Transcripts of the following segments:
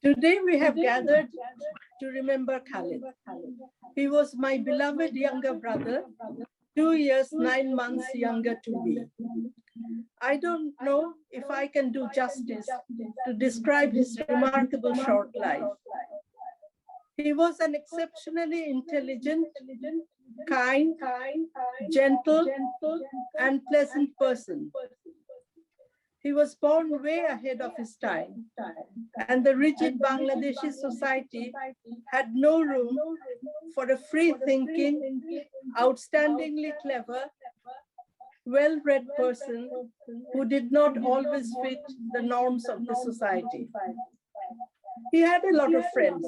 Today we have gathered to remember Khaled. He was my beloved younger brother, 2 years, 9 months younger to me. I don't know if I can do justice to describe his remarkable short life. He was an exceptionally intelligent, kind, gentle, and pleasant person. He was born way ahead of his time, and the rigid Bangladeshi society had no room for a free-thinking, outstandingly clever, well-read person who did not always fit the norms of the society. He had a lot of friends,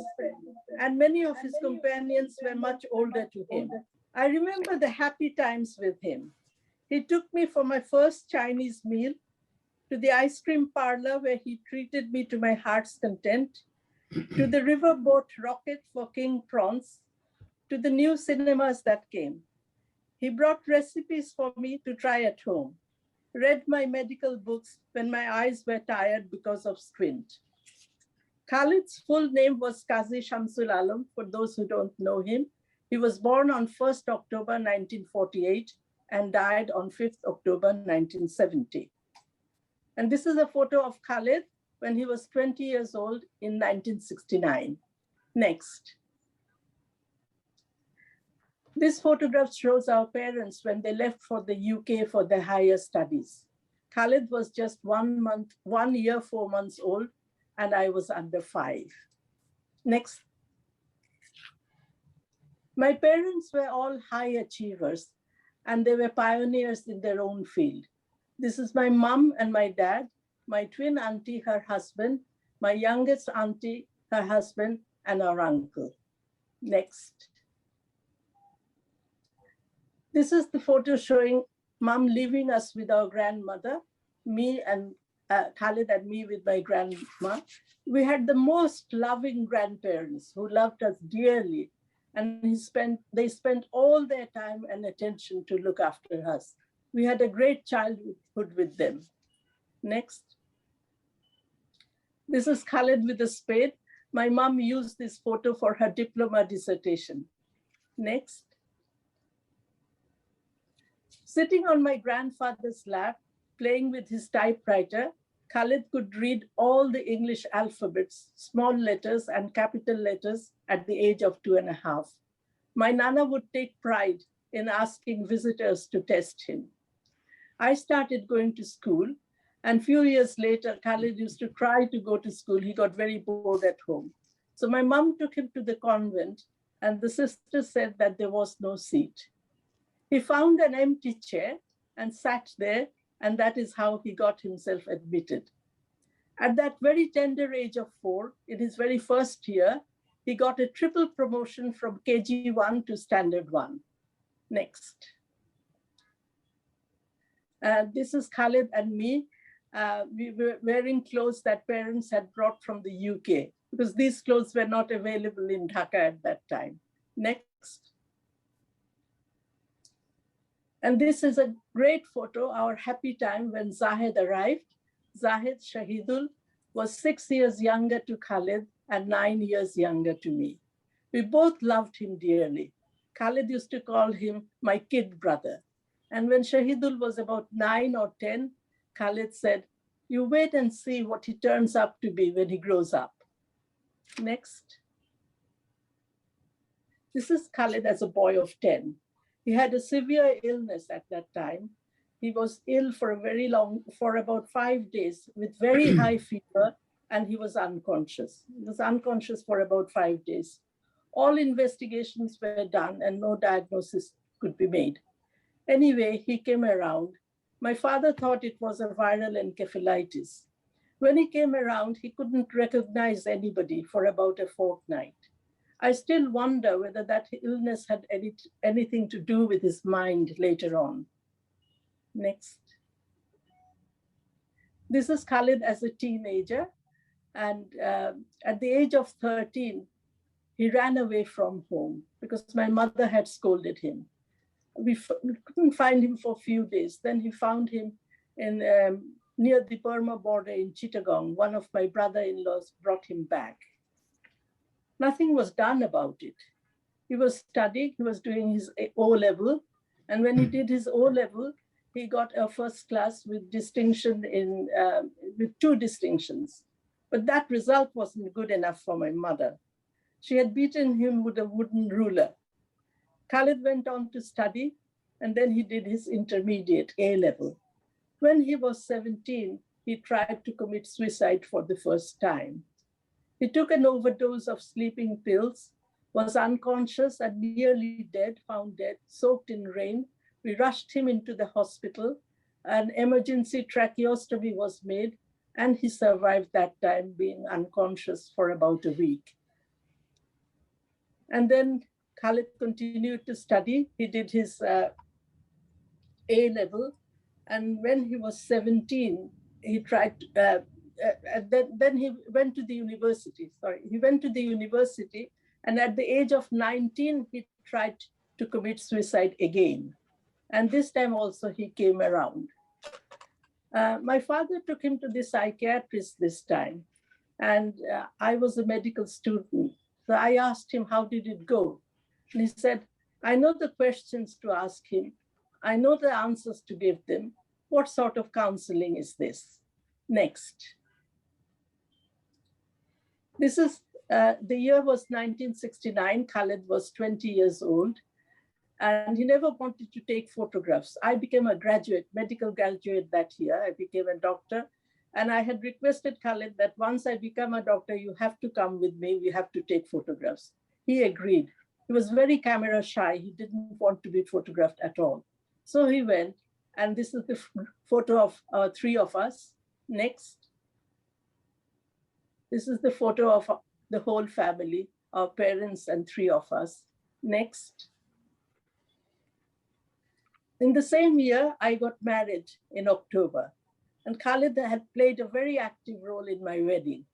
and many of his companions were much older to him. I remember the happy times with him. He took me for my first Chinese meal, to the ice cream parlor where he treated me to my heart's content, to the riverboat rocket for king prawns, to the new cinemas that came. He brought recipes for me to try at home, read my medical books when my eyes were tired because of squint. Khaled's full name was Qazi Shamsul Alam, for those who don't know him. He was born on 1st October 1948 and died on 5th October 1970. And this is a photo of Khaled when he was 20 years old in 1969. Next. This photograph shows our parents when they left for the UK for their higher studies. Khaled was just 1 year, 4 months old, and I was under 5. Next. My parents were all high achievers, and they were pioneers in their own field. This is my mom and my dad, my twin auntie, her husband, my youngest auntie, her husband, and our uncle. Next. This is the photo showing mom leaving us with our grandmother, me and Khaled and me with my grandma. We had the most loving grandparents who loved us dearly, and they spent all their time and attention to look after us. We had a great childhood with them. Next. This is Khaled with a spade. My mom used this photo for her diploma dissertation. Next. Sitting on my grandfather's lap, playing with his typewriter, Khaled could read all the English alphabets, small letters and capital letters at the age of 2.5. My Nana would take pride in asking visitors to test him. I started going to school, and a few years later, Khaled used to try to go to school. He got very bored at home. So my mom took him to the convent, and the sister said that there was no seat. He found an empty chair and sat there, and that is how he got himself admitted. At that very tender age of 4, in his very first year, he got a triple promotion from KG1 to Standard 1. Next. This is Khaled and me. We were wearing clothes that parents had brought from the UK because these clothes were not available in Dhaka at that time. Next. And this is a great photo, our happy time when Zahid arrived. Zahid Shahidul was 6 years younger to Khaled and 9 years younger to me. We both loved him dearly. Khaled used to call him my kid brother. And when Shahidul was about 9 or 10, Khaled said, "You wait and see what he turns up to be when he grows up." Next. This is Khaled as a boy of 10. He had a severe illness at that time. He was ill for about 5 days with very high fever, and he was unconscious. He was unconscious for about 5 days. All investigations were done and no diagnosis could be made. Anyway, he came around. My father thought it was a viral encephalitis. When he came around, he couldn't recognize anybody for about a fortnight. I still wonder whether that illness had anything to do with his mind later on. Next. This is Khaled as a teenager. And at the age of 13, he ran away from home because my mother had scolded him. We couldn't find him for a few days. Then he found him in near the Burma border in Chittagong. One of my brother-in-laws brought him back. Nothing was done about it. He was studying, he was doing his O-level, and when he did his O-level, he got a first class with distinction with 2 distinctions. But that result wasn't good enough for my mother. She had beaten him with a wooden ruler. Khaled went on to study, and then he did his intermediate A-level. When he was 17, he tried to commit suicide for the first time. He took an overdose of sleeping pills, was unconscious and nearly dead, found dead, soaked in rain. We rushed him into the hospital. An emergency tracheostomy was made, and he survived that time, being unconscious for about a week. And then Khaled continued to study. He did his A-level. And when he was 17, he tried, then he went to the university. He went to the university, and at the age of 19, he tried to commit suicide again. And this time also he came around. My father took him to the psychiatrist this time, and I was a medical student. So I asked him, how did it go? And he said, I know the questions to ask him. I know the answers to give them. What sort of counseling is this? Next. This is, the year was 1969. Khaled was 20 years old, and he never wanted to take photographs. I became a graduate, medical graduate that year. I became a doctor, and I had requested Khaled that once I become a doctor, you have to come with me. We have to take photographs. He agreed. He was very camera shy. He didn't want to be photographed at all. So he went, and this is the photo of 3 of us. Next. This is the photo of the whole family, our parents and 3 of us. Next. In the same year, I got married in October, and Khaled had played a very active role in my wedding.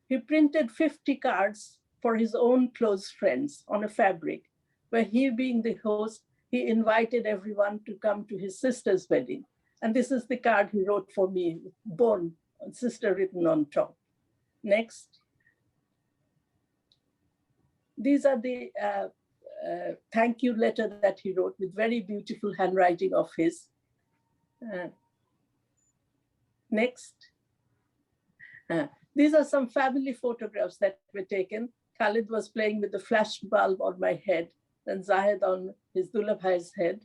He printed 50 cards for his own close friends on a fabric, where he, being the host, he invited everyone to come to his sister's wedding. And this is the card he wrote for me, born, sister written on top. Next. These are the thank you letter that he wrote with very beautiful handwriting of his. Next. These are some family photographs that were taken. Khaled was playing with the flash bulb on my head, and Zahid on his Dulabhai's head.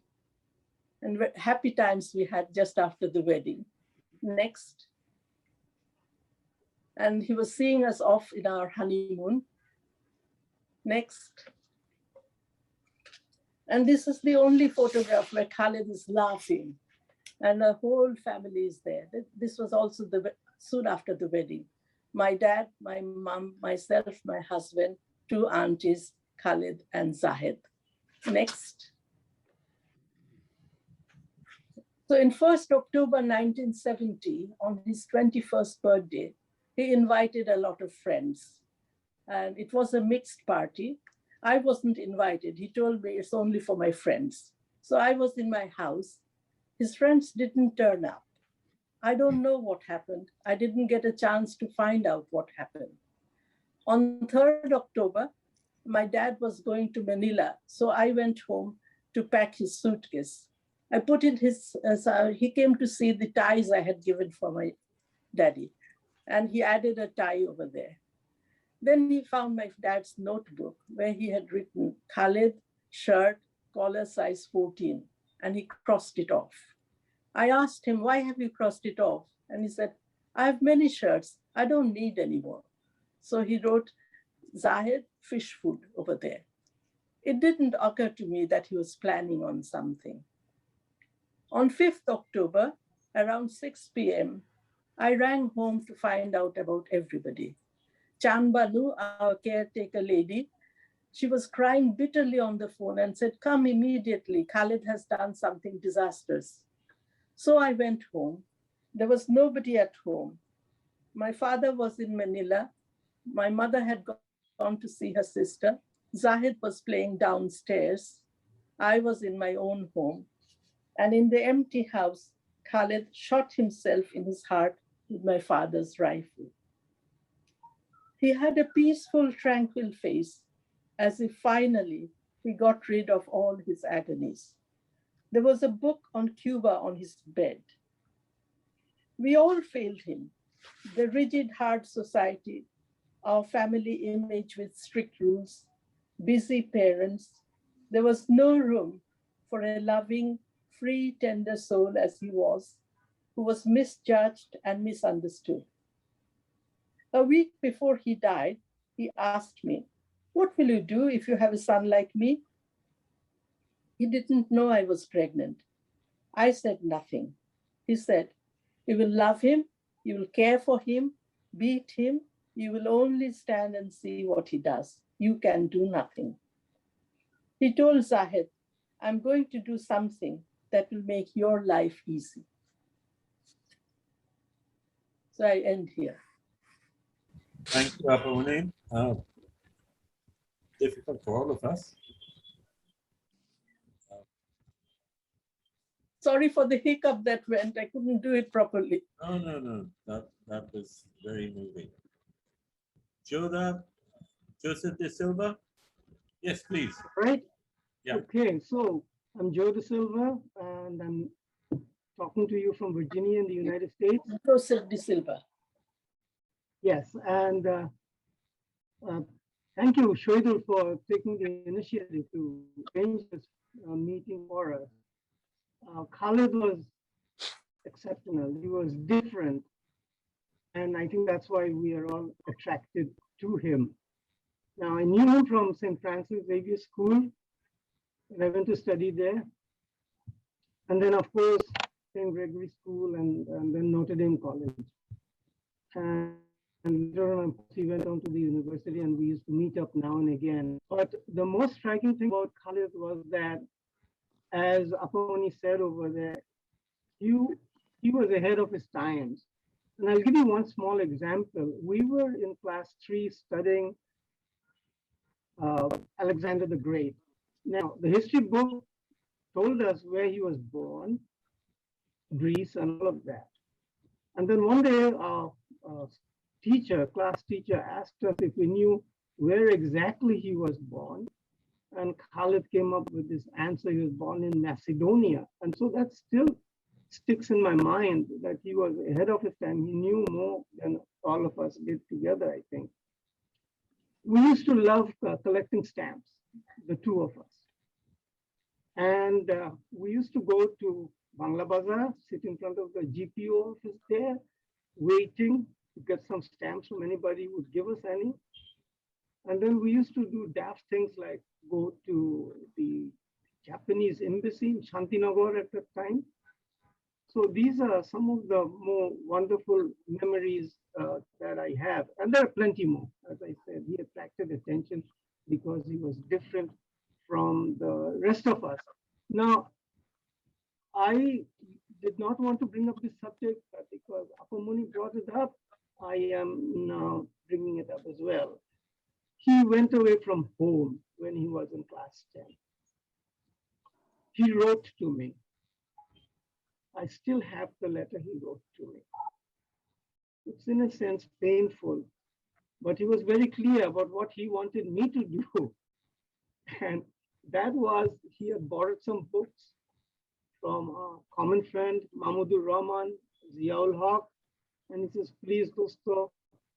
And happy times we had just after the wedding. Next. And he was seeing us off in our honeymoon. Next. And this is the only photograph where Khaled is laughing, and the whole family is there. This was also soon after the wedding. My dad, my mom, myself, my husband, 2 aunties, Khaled and Zahid. Next. So in 1st October 1970, on his 21st birthday, he invited a lot of friends. And it was a mixed party. I wasn't invited. He told me it's only for my friends. So I was in my house. His friends didn't turn up. I don't know what happened. I didn't get a chance to find out what happened. On 3rd October, my dad was going to Manila. So I went home to pack his suitcase. I put in he came to see the ties I had given for my daddy. And he added a tie over there. Then he found my dad's notebook where he had written Khaled, shirt, collar size 14, and he crossed it off. I asked him, why have you crossed it off? And he said, I have many shirts. I don't need any more. So he wrote Zahid, fish food over there. It didn't occur to me that he was planning on something. On 5th October, around 6 p.m., I rang home to find out about everybody. Chanbanu, our caretaker lady, she was crying bitterly on the phone and said, come immediately, Khaled has done something disastrous. So I went home. There was nobody at home. My father was in Manila. My mother had gone to see her sister. Zahid was playing downstairs. I was in my own home. And in the empty house, Khaled shot himself in his heart with my father's rifle. He had a peaceful, tranquil face, as if finally he got rid of all his agonies. There was a book on Cuba on his bed. We all failed him. The rigid, hard society, our family image with strict rules, busy parents. There was no room for a loving, free, tender soul as he was, who was misjudged and misunderstood. A week before he died, he asked me, "What will you do if you have a son like me?" He didn't know I was pregnant. I said nothing. He said, "You will love him, you will care for him, beat him, you will only stand and see what he does. You can do nothing." He told Zahid, "I'm going to do something that will make your life easy." So I end here. Thank you, Apamuni. Difficult for all of us. Sorry for the hiccup that went. I couldn't do it properly. No. That was very moving. Joseph De Silva? Yes, please. Right? Yeah. Okay, so I'm Joe De Silva, and I'm talking to you from Virginia in the United States. Joseph De Silva. Yes, and thank you, Shoidul, for taking the initiative to arrange this meeting for us. Khaled was exceptional. He was different. And I think that's why we are all attracted to him. Now, I knew him from St. Francis Xavier School, and I went to study there. And then, of course, St. Gregory School and then Notre Dame College. And later on, he went on to the university, and we used to meet up now and again. But the most striking thing about Khaled was that, as Apamoni said over there, he was ahead of his times. And I'll give you one small example. We were in class 3 studying Alexander the Great. Now, the history book told us where he was born, Greece, and all of that. And then one day, our class teacher, asked us if we knew where exactly he was born. And Khaled came up with this answer: he was born in Macedonia. And so that still sticks in my mind, that he was ahead of his time. He knew more than all of us did together, I think. We used to love collecting stamps, the two of us. And we used to go to Bangla Bazaar, sit in front of the GPO office there, waiting to get some stamps from anybody who would give us any. And then we used to do daft things like go to the Japanese embassy in Shantinagar at that time. So these are some of the more wonderful memories that I have. And there are plenty more. As I said, he attracted attention because he was different from the rest of us. Now, I did not want to bring up this subject, but because Apamuni brought it up, I am now bringing it up as well. He went away from home when he was in class 10. He wrote to me. I still have the letter he wrote to me. It's in a sense painful, but he was very clear about what he wanted me to do. And that was, he had borrowed some books from a common friend, Mahmudur Rahman, Ziaul Haq, and he says, "Please, Dosto,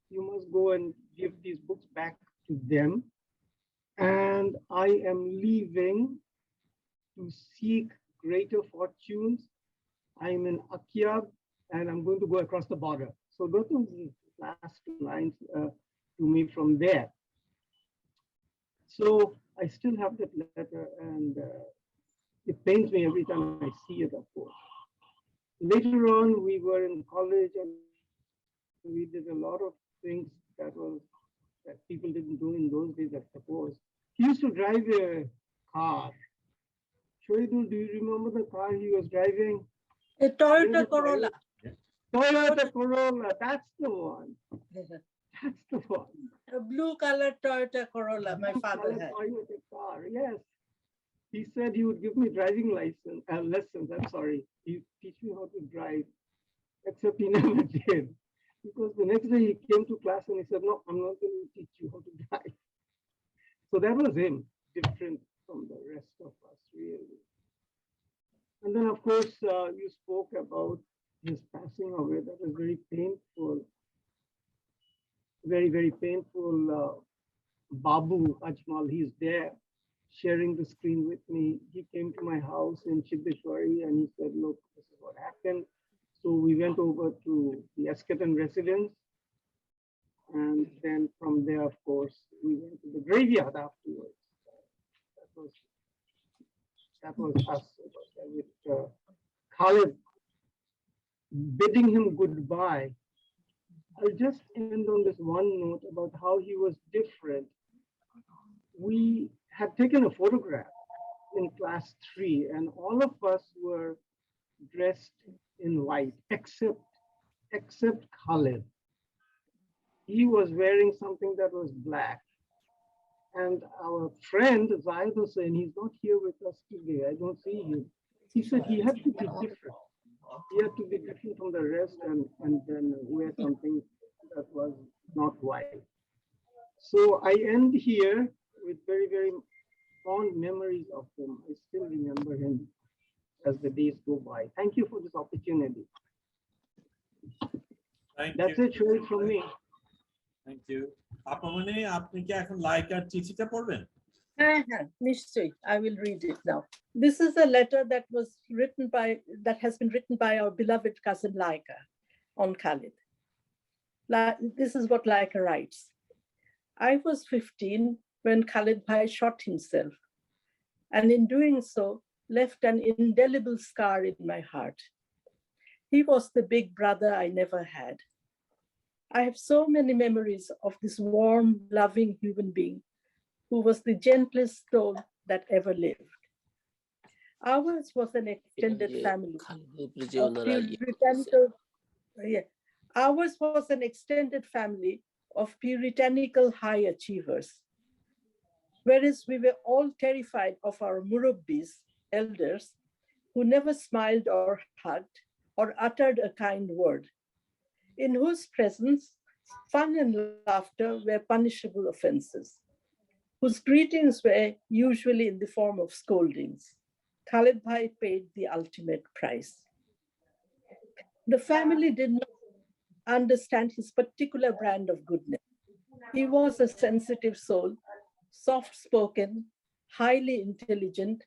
you must go and give these books back to them. And I am leaving to seek greater fortunes. I'm in Akyab, and I'm going to go across the border." So those are the last lines to me from there. So I still have that letter, and it pains me every time I see it, of course. Later on, we were in college, and we did a lot of things that people didn't do in those days, I suppose. He used to drive a car. Shoidul, do you remember the car he was driving? A Toyota Corolla. Toyota Corolla, that's the one. That's the one. A blue colored Toyota Corolla my father had. Toyota car, yes. he said he would give me driving lessons. I'm sorry. He'd teach me how to drive, except he never did. Because the next day he came to class and he said, no, I'm not going to teach you how to drive. So that was him, different from the rest of us, really. And then, of course, you spoke about his passing away. That was very painful, very, very painful. Babu Ajmal, he's there sharing the screen with me. He came to my house in Chiddeshwari and he said, look, this is what happened. So we went over to the Esketan residence. And then from there, of course, we went to the graveyard afterwards. That was us with Khaled bidding him goodbye. I'll just end on this one note about how he was different. We had taken a photograph in class 3 and all of us were dressed in white except Khaled. He was wearing something that was black. And our friend Zahid Hussain, he's not here with us today. I don't see him. He said he had to be different. He had to be different from the rest and then wear something that was not white. So I end here with very, very fond memories of him. I still remember him as the days go by. Thank you for this opportunity. That's it, Shoaib, from me. Thank you. Apamani, আপনি কি এখন liker চিঠিটা পড়বেন? Nishchay, I will read it now. This is a letter that has been written by our beloved cousin Laika on Khaled. This is what Laika writes. I was 15 when Khaled Bhai shot himself, and in doing so, left an indelible scar in my heart. He was the big brother I never had. I have so many memories of this warm, loving human being who was the gentlest soul that ever lived. Ours was an extended family. Ours was an extended family of puritanical high achievers. Whereas we were all terrified of our murabbis, elders, who never smiled or hugged or uttered a kind word, in whose presence fun and laughter were punishable offenses, whose greetings were usually in the form of scoldings. Khaled Bhai paid the ultimate price. The family did not understand his particular brand of goodness. He was a sensitive soul, soft-spoken, highly intelligent,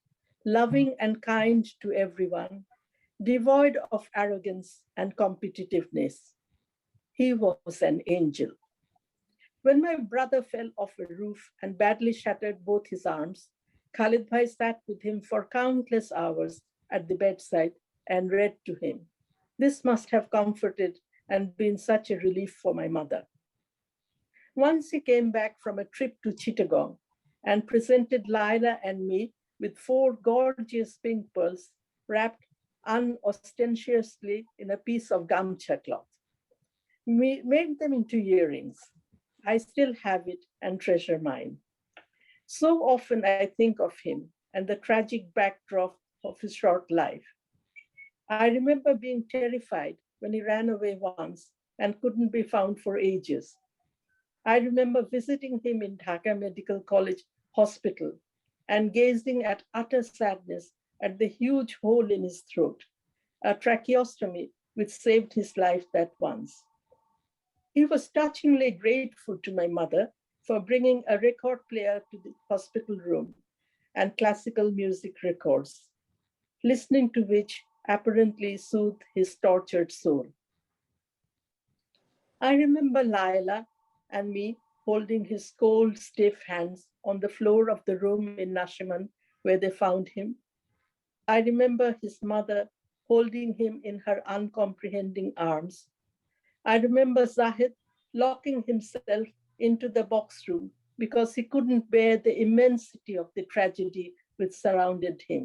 loving and kind to everyone, devoid of arrogance and competitiveness. He was an angel. When my brother fell off a roof and badly shattered both his arms, Khaled Bhai sat with him for countless hours at the bedside and read to him. This must have comforted and been such a relief for my mother. Once he came back from a trip to Chittagong and presented Laila and me with 4 gorgeous pink pearls wrapped unostentatiously in a piece of gamcha cloth. We made them into earrings. I still have it and treasure mine. So often I think of him and the tragic backdrop of his short life. I remember being terrified when he ran away once and couldn't be found for ages. I remember visiting him in Dhaka Medical College Hospital and gazing at utter sadness at the huge hole in his throat, a tracheostomy which saved his life that once. He was touchingly grateful to my mother for bringing a record player to the hospital room and classical music records, listening to which apparently soothed his tortured soul. I remember Laila and me holding his cold, stiff hands on the floor of the room in Nashiman where they found him. I remember his mother holding him in her uncomprehending arms. I remember Zahid locking himself into the box room because he couldn't bear the immensity of the tragedy which surrounded him.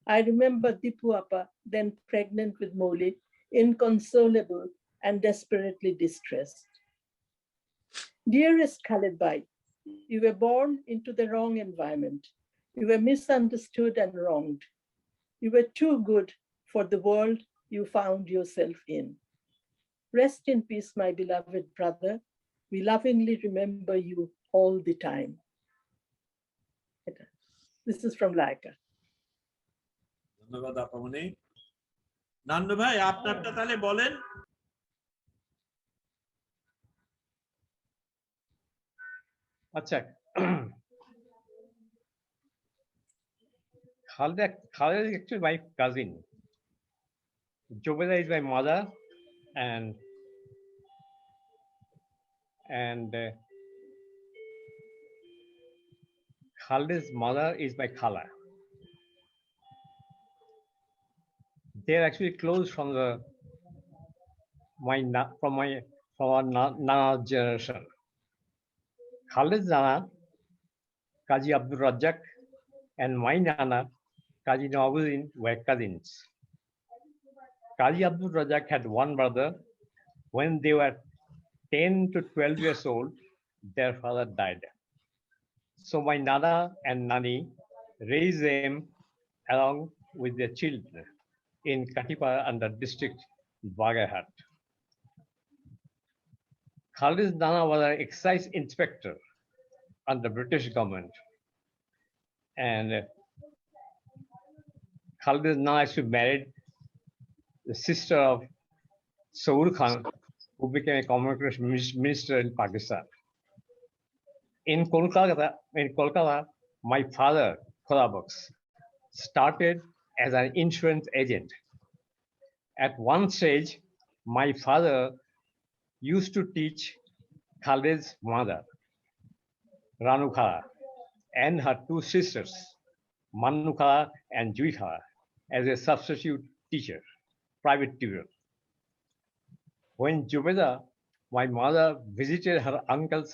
I remember Dipu Appa, then pregnant with Moli, inconsolable and desperately distressed. Dearest Khaled Bhai, you were born into the wrong environment. You were misunderstood and wronged. You were too good for the world you found yourself in. Rest in peace, my beloved brother. We lovingly remember you all the time. This is from Laika. ধন্যবাদ আপামনি। নান্নু ভাই আপনারটা তাহলে বলেন। আচ্ছা, Khaled is actually my cousin. Jobeda is my mother, and Khaled's mother is my khala. They're actually close from our Nana generation. Khaled's Nana, Kaji Abdul Razzaq, and my Nana, Kaji Nawazuddin, were cousins. Kaji Abdul Razzaq had one brother. When they were 10 to 12 years old, their father died. So my Nana and Nani raised them along with their children in Katipara under district Baghahat. Khaled's Nana was an excise inspector under British government. And Khaled's Nana actually married the sister of Saur Khan, who became a communication minister in Pakistan. In Kolkata, my father, Kholabox, started as an insurance agent. At one stage, my father used to teach Khaled's mother, Ranu Khala, and her two sisters, Manu Khala and Jui Khala, as a substitute teacher, private tutor. When Jubeda, my mother, visited her uncle's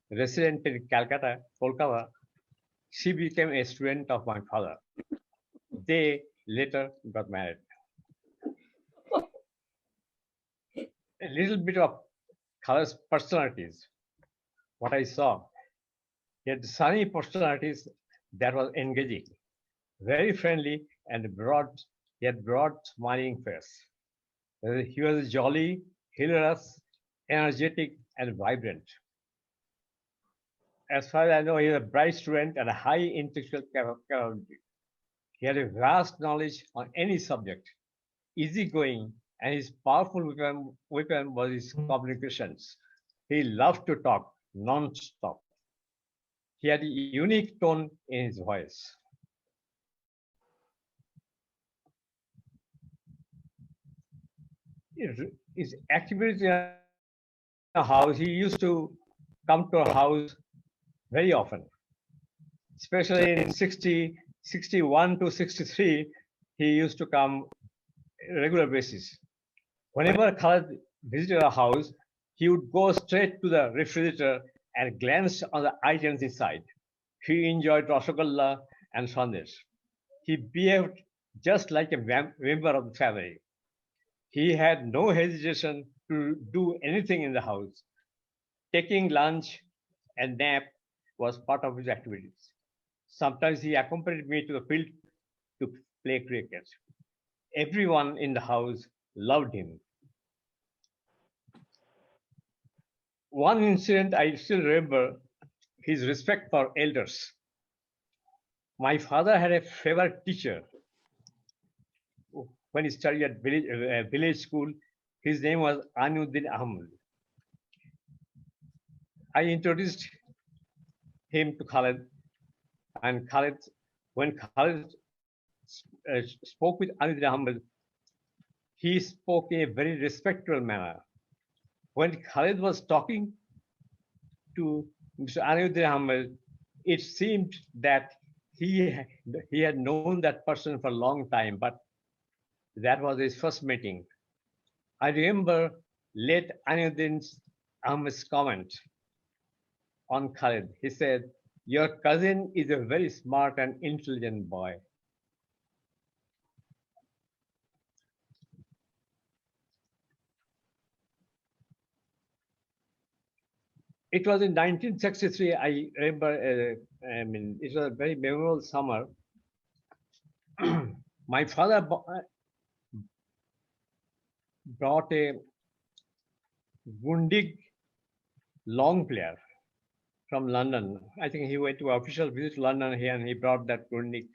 residence in Calcutta, Kolkata, she became a student of my father. They later got married. A little bit of Khaled's personalities, what I saw. He had sunny personalities that was engaging, very friendly and he had broad smiling face. He was jolly, hilarious, energetic, and vibrant. As far as I know, he was a bright student and a high intellectual capability. He had a vast knowledge on any subject, easygoing, and his powerful weapon was his communications. He loved to talk non-stop. He had a unique tone in his voice. His activities in a house, he used to come to our house very often, especially in 61 to 63, he used to come regular basis. Whenever Khaled visited our house, he would go straight to the refrigerator and glance on the items inside. He enjoyed Rasagalla and Sandesh. He behaved just like a member of the family. He had no hesitation to do anything in the house. Taking lunch and nap was part of his activities. Sometimes he accompanied me to the field to play cricket. Everyone in the house loved him. One incident I still remember, his respect for elders. My father had a favorite teacher. When he studied at village school, his name was Anuddin Ahmed. I introduced him to Khaled, and when Khaled spoke with Anuddin Ahmed, he spoke in a very respectful manner. When Khaled was talking to Mr. Anuddin Ahmed, it seemed that he had known that person for a long time, but that was his first meeting. I remember late Anuddin Ahmed's comment on Khaled. He said, "Your cousin is a very smart and intelligent boy." it was in 1963. I remember, I mean, it was a very memorable summer. My father brought a Gundig long player from London. I think he went to official visit to London here and he brought that Gundig.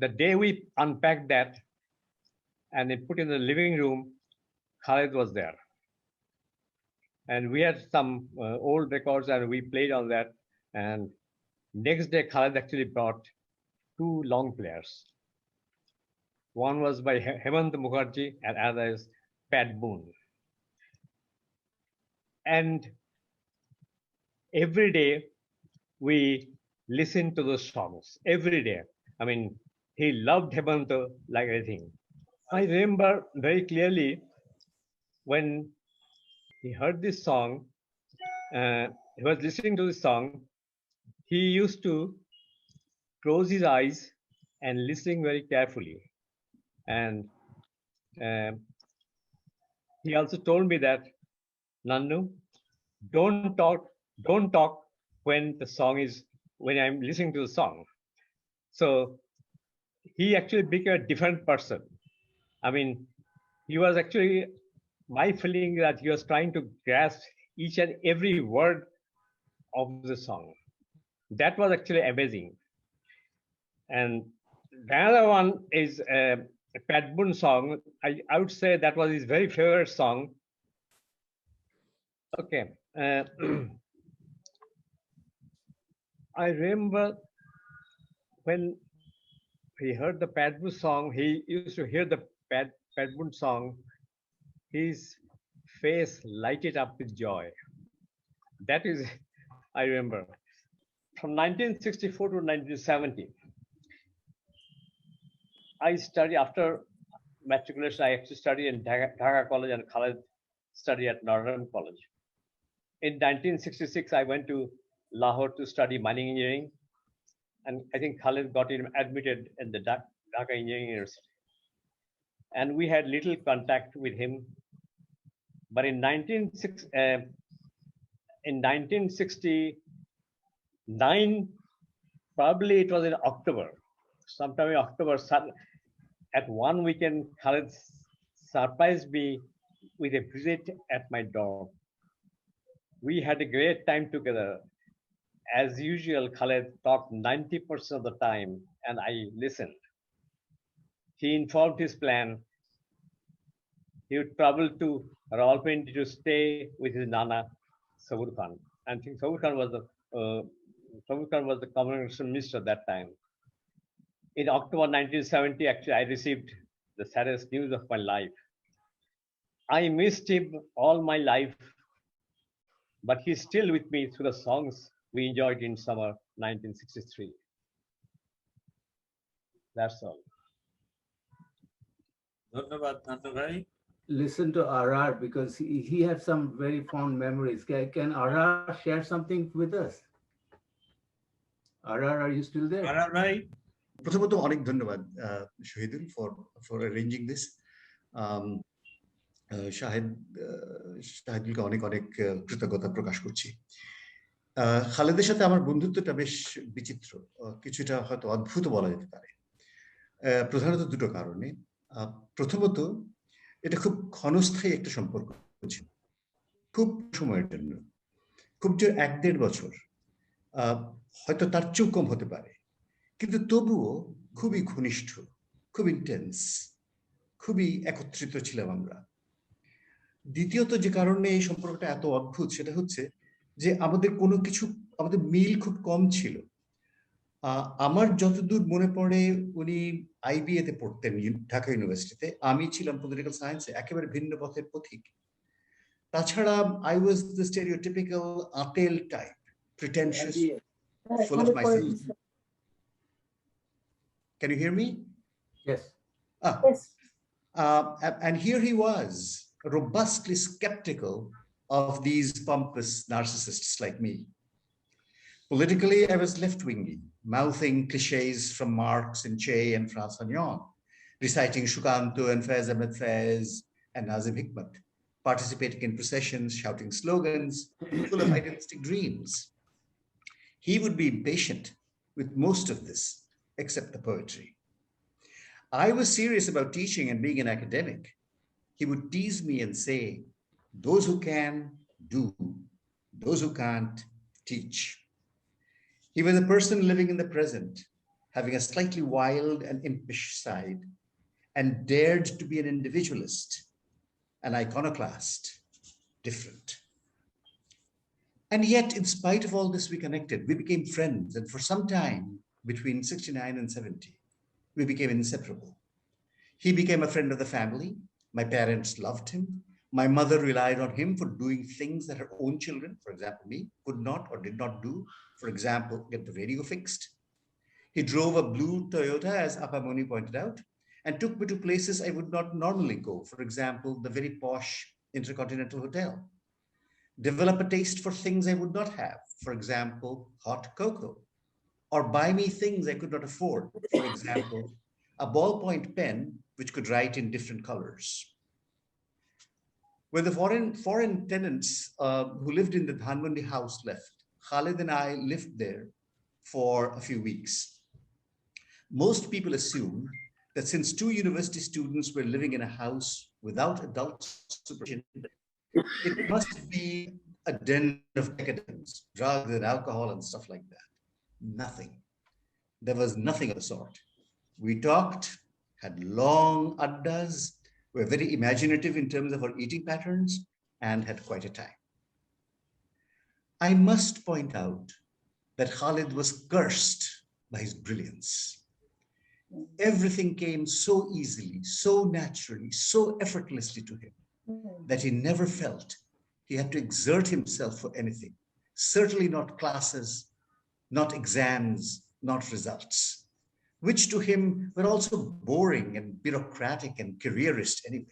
The day we unpacked that and they put in the living room, Khaled was there. And we had some old records and we played on that. And next day, Khaled actually brought two long players. One was by Hemant Mukherjee and other is Pat Boone. And every day we listened to those songs, every day. I mean, he loved Hemant like anything. I remember very clearly when he heard this song, he was listening to this song, he used to close his eyes and listening very carefully. And he also told me that, Nannu, don't talk when I'm listening to the song. So he actually became a different person. I mean, he was actually, my feeling that he was trying to grasp each and every word of the song. That was actually amazing. And the other one is a Pat Boone song. I would say that was his very favorite song. Okay. I remember when he heard the Pat Boone song, he used to hear the Pat Boone song, his face lighted up with joy. That is, I remember. From 1964 to 1970, I studied after matriculation. I actually studied in Dhaka College and Khaled studied at Northern College. In 1966, I went to Lahore to study mining engineering. And I think Khaled got admitted in the Dhaka Engineering University. And we had little contact with him. But in 1969, probably it was in October, sometime in October, at one weekend, Khaled surprised me with a visit at my dorm. We had a great time together. As usual, Khaled talked 90% of the time, and I listened. He informed his plan. He would travel to Rawalpindi to stay with his Nana, Sabur Khan. I think Sabur Khan was the communication minister at that time. In October 1970, actually, I received the saddest news of my life. I missed him all my life, but he's still with me through the songs we enjoyed in summer 1963. That's all. Dhanyabad, Nannu bhai. Listen to RR because he had some very fond memories. Can RR share something with us? RR, are you still there? RR bhai. প্রথমত অনেক ধন্যবাদ Shahidul for arranging this. শাহিদুলকে অনেক কৃতজ্ঞতা প্রকাশ করছি। খালেদের সাথে আমার বন্ধুত্বটা বেশ বিচিত্র, কিছুটা হয়তো অদ্ভুত বলা যেতে পারে। প্রধানত দুটো কারণে। প্রথমত, এটা খুব ক্ষণস্থায়ী একটা সম্পর্ক ছিল, খুব সময়ের জন্য, খুব জোর 1-1.5 বছর, হয়তো তার চেয়েও কম হতে পারে, কিন্তু তবুও খুবই ঘনিষ্ঠ, খুব ইন্টেন্স, খুবই একত্রিত ছিলাম আমরা। দ্বিতীয়ত যে কারণে এই সম্পর্কটা এত অদ্ভুত সেটা হচ্ছে যে আমাদের মিল খুব কম ছিল। আমার যতদূর মনে পড়ে উনি IBA তে পড়তেন ঢাকা ইউনিভার্সিটিতে, আমি ছিলাম পলিটিক্যাল সায়েন্সে, একেবারে ভিন্ন পথের পথিক। তাছাড়া I was the stereotypical আতেল type, pretentious, full of myself. Can you hear me? Yes. Yes. And here he was, robustly skeptical of these pompous narcissists like me. Politically, I was left-wingy, mouthing cliches from Marx and Che and Franz Fanon, reciting Shukanto and Faiz Ahmed Faiz and Nazim Hikmat, participating in processions, shouting slogans, full of idealistic dreams. He would be impatient with most of this, except the poetry. I was serious about teaching and being an academic. He would tease me and say, those who can, do. Those who can't, teach. He was a person living in the present, having a slightly wild and impish side, and dared to be an individualist, an iconoclast, different. And yet, in spite of all this, we connected. We became friends, and for some time, between 69 and 70, we became inseparable. He became a friend of the family. My parents loved him. My mother relied on him for doing things that her own children, for example, me, could not or did not do. For example, get the radio fixed. He drove a blue Toyota, as Apamoni pointed out, and took me to places I would not normally go. For example, the very posh Intercontinental Hotel. Develop a taste for things I would not have. For example, hot cocoa. Or buy me things I could not afford. For example, a ballpoint pen which could write in different colors. When the foreign tenants who lived in the Dhanbandi house left, Khaled and I lived there for a few weeks. Most people assume that since two university students were living in a house without adult supervision, it must be a den of decadence, drugs and alcohol and stuff like that. Nothing. There was nothing of the sort. We talked, had long addas, were very imaginative in terms of our eating patterns, and had quite a time. I must point out that Khaled was cursed by his brilliance. Everything came so easily, so naturally, so effortlessly to him that he never felt he had to exert himself for anything. Certainly not classes, not exams, not results, which to him were also boring and bureaucratic and careerist anyway.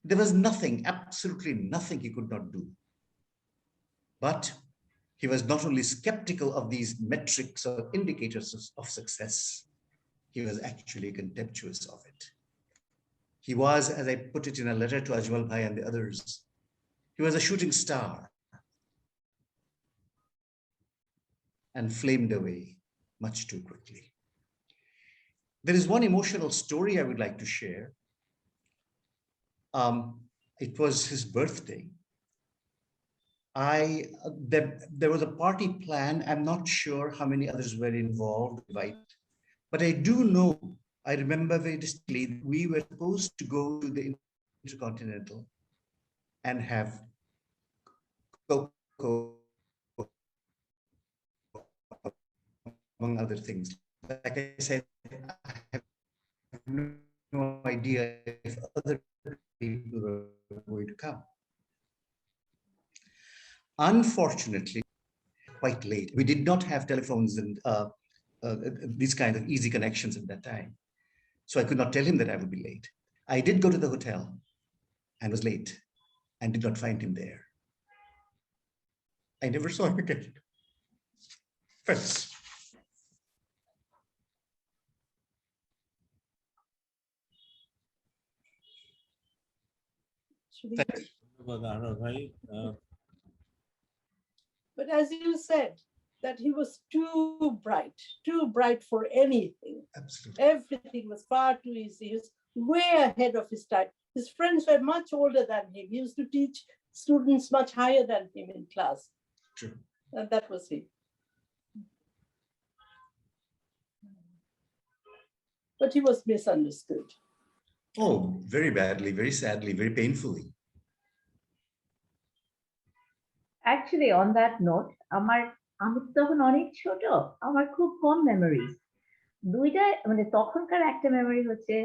There was nothing, absolutely nothing he could not do. But he was not only skeptical of these metrics or indicators of success, he was actually contemptuous of it. He was, as I put it in a letter to Ajmal Bhai and the others, he was a shooting star and flamed away much too quickly. There is one emotional story I would like to share. It was his birthday. There was a party plan. I'm not sure how many others were involved, but I do know, I remember very distinctly, we were supposed to go to the Intercontinental and have cocoa, among other things. Like I said, I have no idea if other people are going to come. Unfortunately, quite late. We did not have telephones and these kind of easy connections at that time. So I could not tell him that I would be late. I did go to the hotel and was late and did not find him there. I never saw him again. Friends. But as you said, that he was too bright for anything. Absolutely. Everything was far too easy. He was way ahead of his time. His friends were much older than him. He used to teach students much higher than him in class. True. And that was he. But he was misunderstood. Oh, very badly, very sadly, very painfully. Actually, on that note, আমি তখন অনেক ছোট, আমার খুব কম memories. দুইটা মানে তখনকার একটা মেমোরি হচ্ছে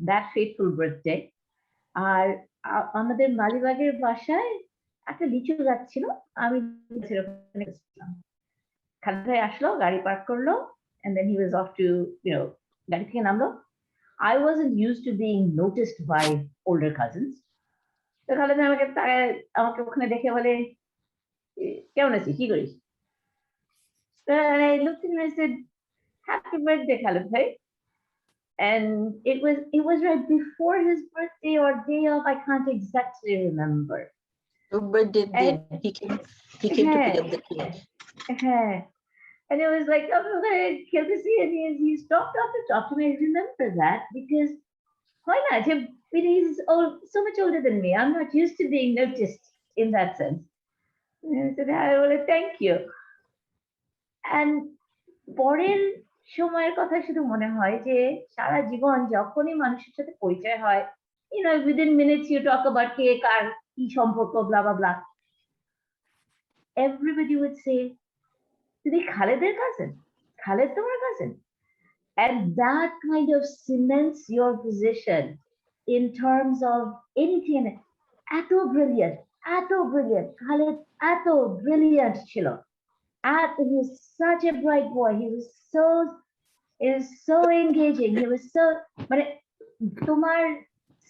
দ্যাট ফেটফুল বার্থডে, আর আমাদের মালিবাগের বাসায় একটা লিচু গাছ ছিল, আমি খালেদ ভাই আসলো, গাড়ি পার্ক করলো, and then he was off to, গাড়ি থেকে নামলো। I wasn't used to being noticed by older cousins. তো খালেদ ভাই আমাকে ওখানে দেখে বলে, কেমন আছিস, কি করিস? And I looked at him and I said, happy birthday, Khaled bhai. And it was right before his birthday or day of, I can't exactly remember. Your birthday And he came to pick up the cake. And it was like, oh, kill to see, and he stopped off to talk to me. I remember that because why not? He's so much older than me. I'm not used to being noticed in that sense. And I said, well, thank you. And পরের সময়ের কথা শুধু মনে হয় যে সারা জীবন যখনই মানুষের সাথে পরিচয় হয়, within minutes you talk about cake আর কি সম্পর্ক, blah blah blah. Everybody would say, "Did Khaleder cousin? Khaled তোমার cousin?" And that kind of cements your position in terms of anything. Ato brilliant. Khaled ato brilliant ছিল. He was such a bright boy. He was so engaging. He was so, but তোমার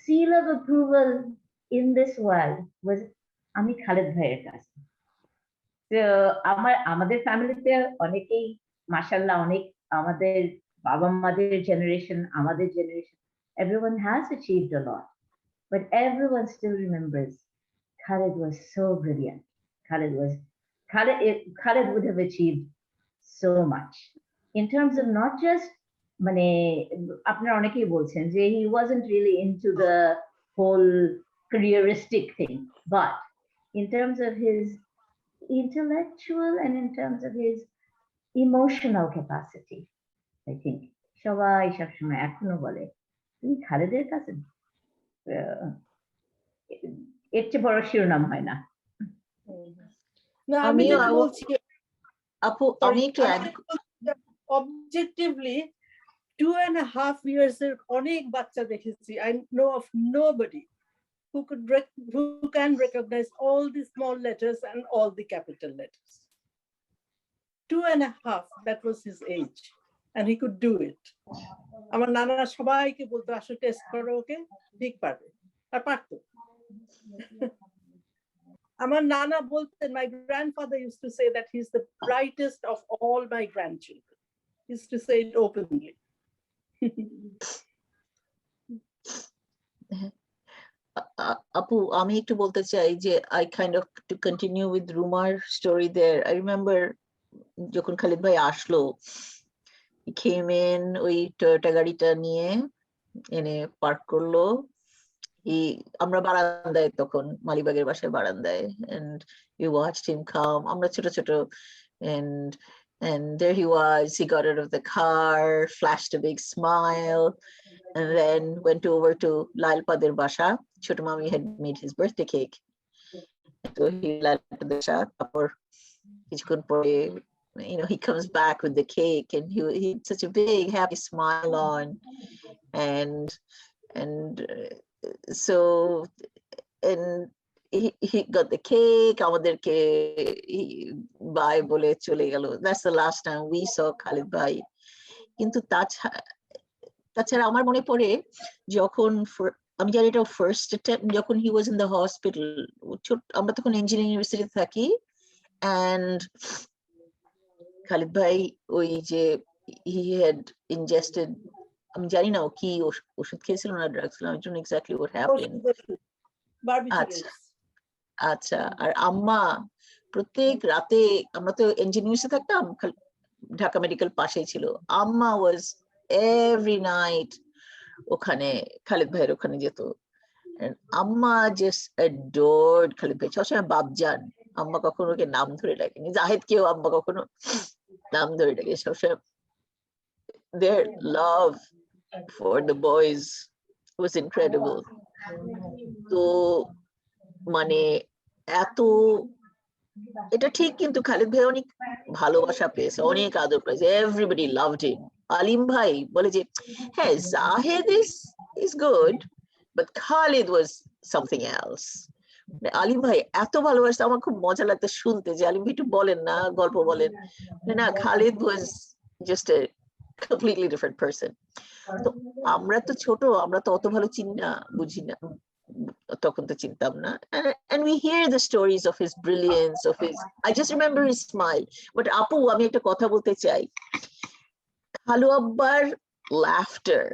seal of approval in this world was আমি খালেদ ভাইয়ের কাছে। তো আমাদের ফ্যামিলিতে অনেকেই মাশাআল্লাহ, অনেক আমাদের বাবা মাদের জেনারেশন, আমাদের generation, everyone has achieved a lot, but everyone still remembers Khaled was so brilliant. Khaled would have achieved so much in terms of not just মানে আপনারা অনেকেই বলছেন যে he wasn't really into the whole careeristic thing, but in terms of his intellectual and in terms of his emotional capacity, I think সবাই সবসময় এখনো বলে তুমি খালেদের কাছে, এর চেয়ে বড় শিরোনাম হয় না। আমি বলছি আপু, আমি একটু objectively 2.5 years এর অনেক বাচ্চা দেখেছি। I know of nobody who can recognize all the small letters and all the capital letters. 2.5, that was his age, and he could do it. আমার নানা সবাইকে বলতো আসলে টেস্ট করো, ওকে ঠিক পারবে, আর পারতো। আমার নানা বলতেন, my grandfather used to say that he's the brightest of all my grandchildren. He used to say it openly. আপু, আমি একটু বলতে চাই যে I kind of to continue with Rumar story there. I remember যখন খালিদ ভাই আসলো, he came in ওই টয়োটা গাড়িটা নিয়ে এনে পার্ক করলো। আমরা বারান্দায়, তখন মালিবাগের বাসায় বারান্দায়, and we watched him come. আমরা ছোট ছোট, and there he was. He got out of the car, flashed a big smile, and then went over to Lailpader basha. Choto mami had made his birthday cake, so he he comes back with the cake, and he had such a big happy smile on, and so he got the cake, আমাদেরকে bye বলে চলে গেল. That's the last time we saw Khaled bhai. কিন্তু তাছাড়া আমার মনে পড়ে যখন আমি জানি এটা ফার্স্ট অ্যাটেম্প, যখন he was in the hospital, আমরা তখন ইঞ্জিনিয়ারিং ইউনিভার্সিটিতে থাকি, and Khaled bhai ওই যে he had ingested, আমি জানি না কি ওষুধ খেয়েছিল না drugs, I don't know exactly what happened. আচ্ছা, আর আম্মা প্রত্যেক রাতে, আমরা তো ইঞ্জিনিয়ারিংসে থাকতাম, ঢাকা মেডিকেল পাশেই ছিল, আম্মা was every night ওখানে খালিদ ভাইয়ের ওখানে যেত, and আম্মা just adored খালিদ ভাই, সবসময় বাবজান, আম্মা কখনো ওকে নাম ধরে ডাকেনি, জাহেদকেও আম্মা কখনো নাম ধরে ডাকে, সবসময় their love for the boys was incredible. তো মানে এত, এটা ঠিক, কিন্তু খালিদ ভাই অনেক ভালোবাসা পেয়েছে, অনেক আদর পেয়েছে, everybody loved him. আলিম ভাই বলে যে হ্যাঁ Zahed is good, but Khaled was something else. আলিম ভাই এত ভালোবাসতো, আমার খুব মজা লাগতো শুনতে যে আলিম ভাই একটু বলেন না, গল্প বলেন না, Khaled was just a completely different person. তো আমরা তো ছোট, আমরা তো অত ভালো চিনি না, বুঝি না, তখন তো চিনতাম না, and we hear the stories of his brilliance, of his, I just remember his smile. But আপু, আমি একটা কথা বলতে চাই, খালু আব্বার laughter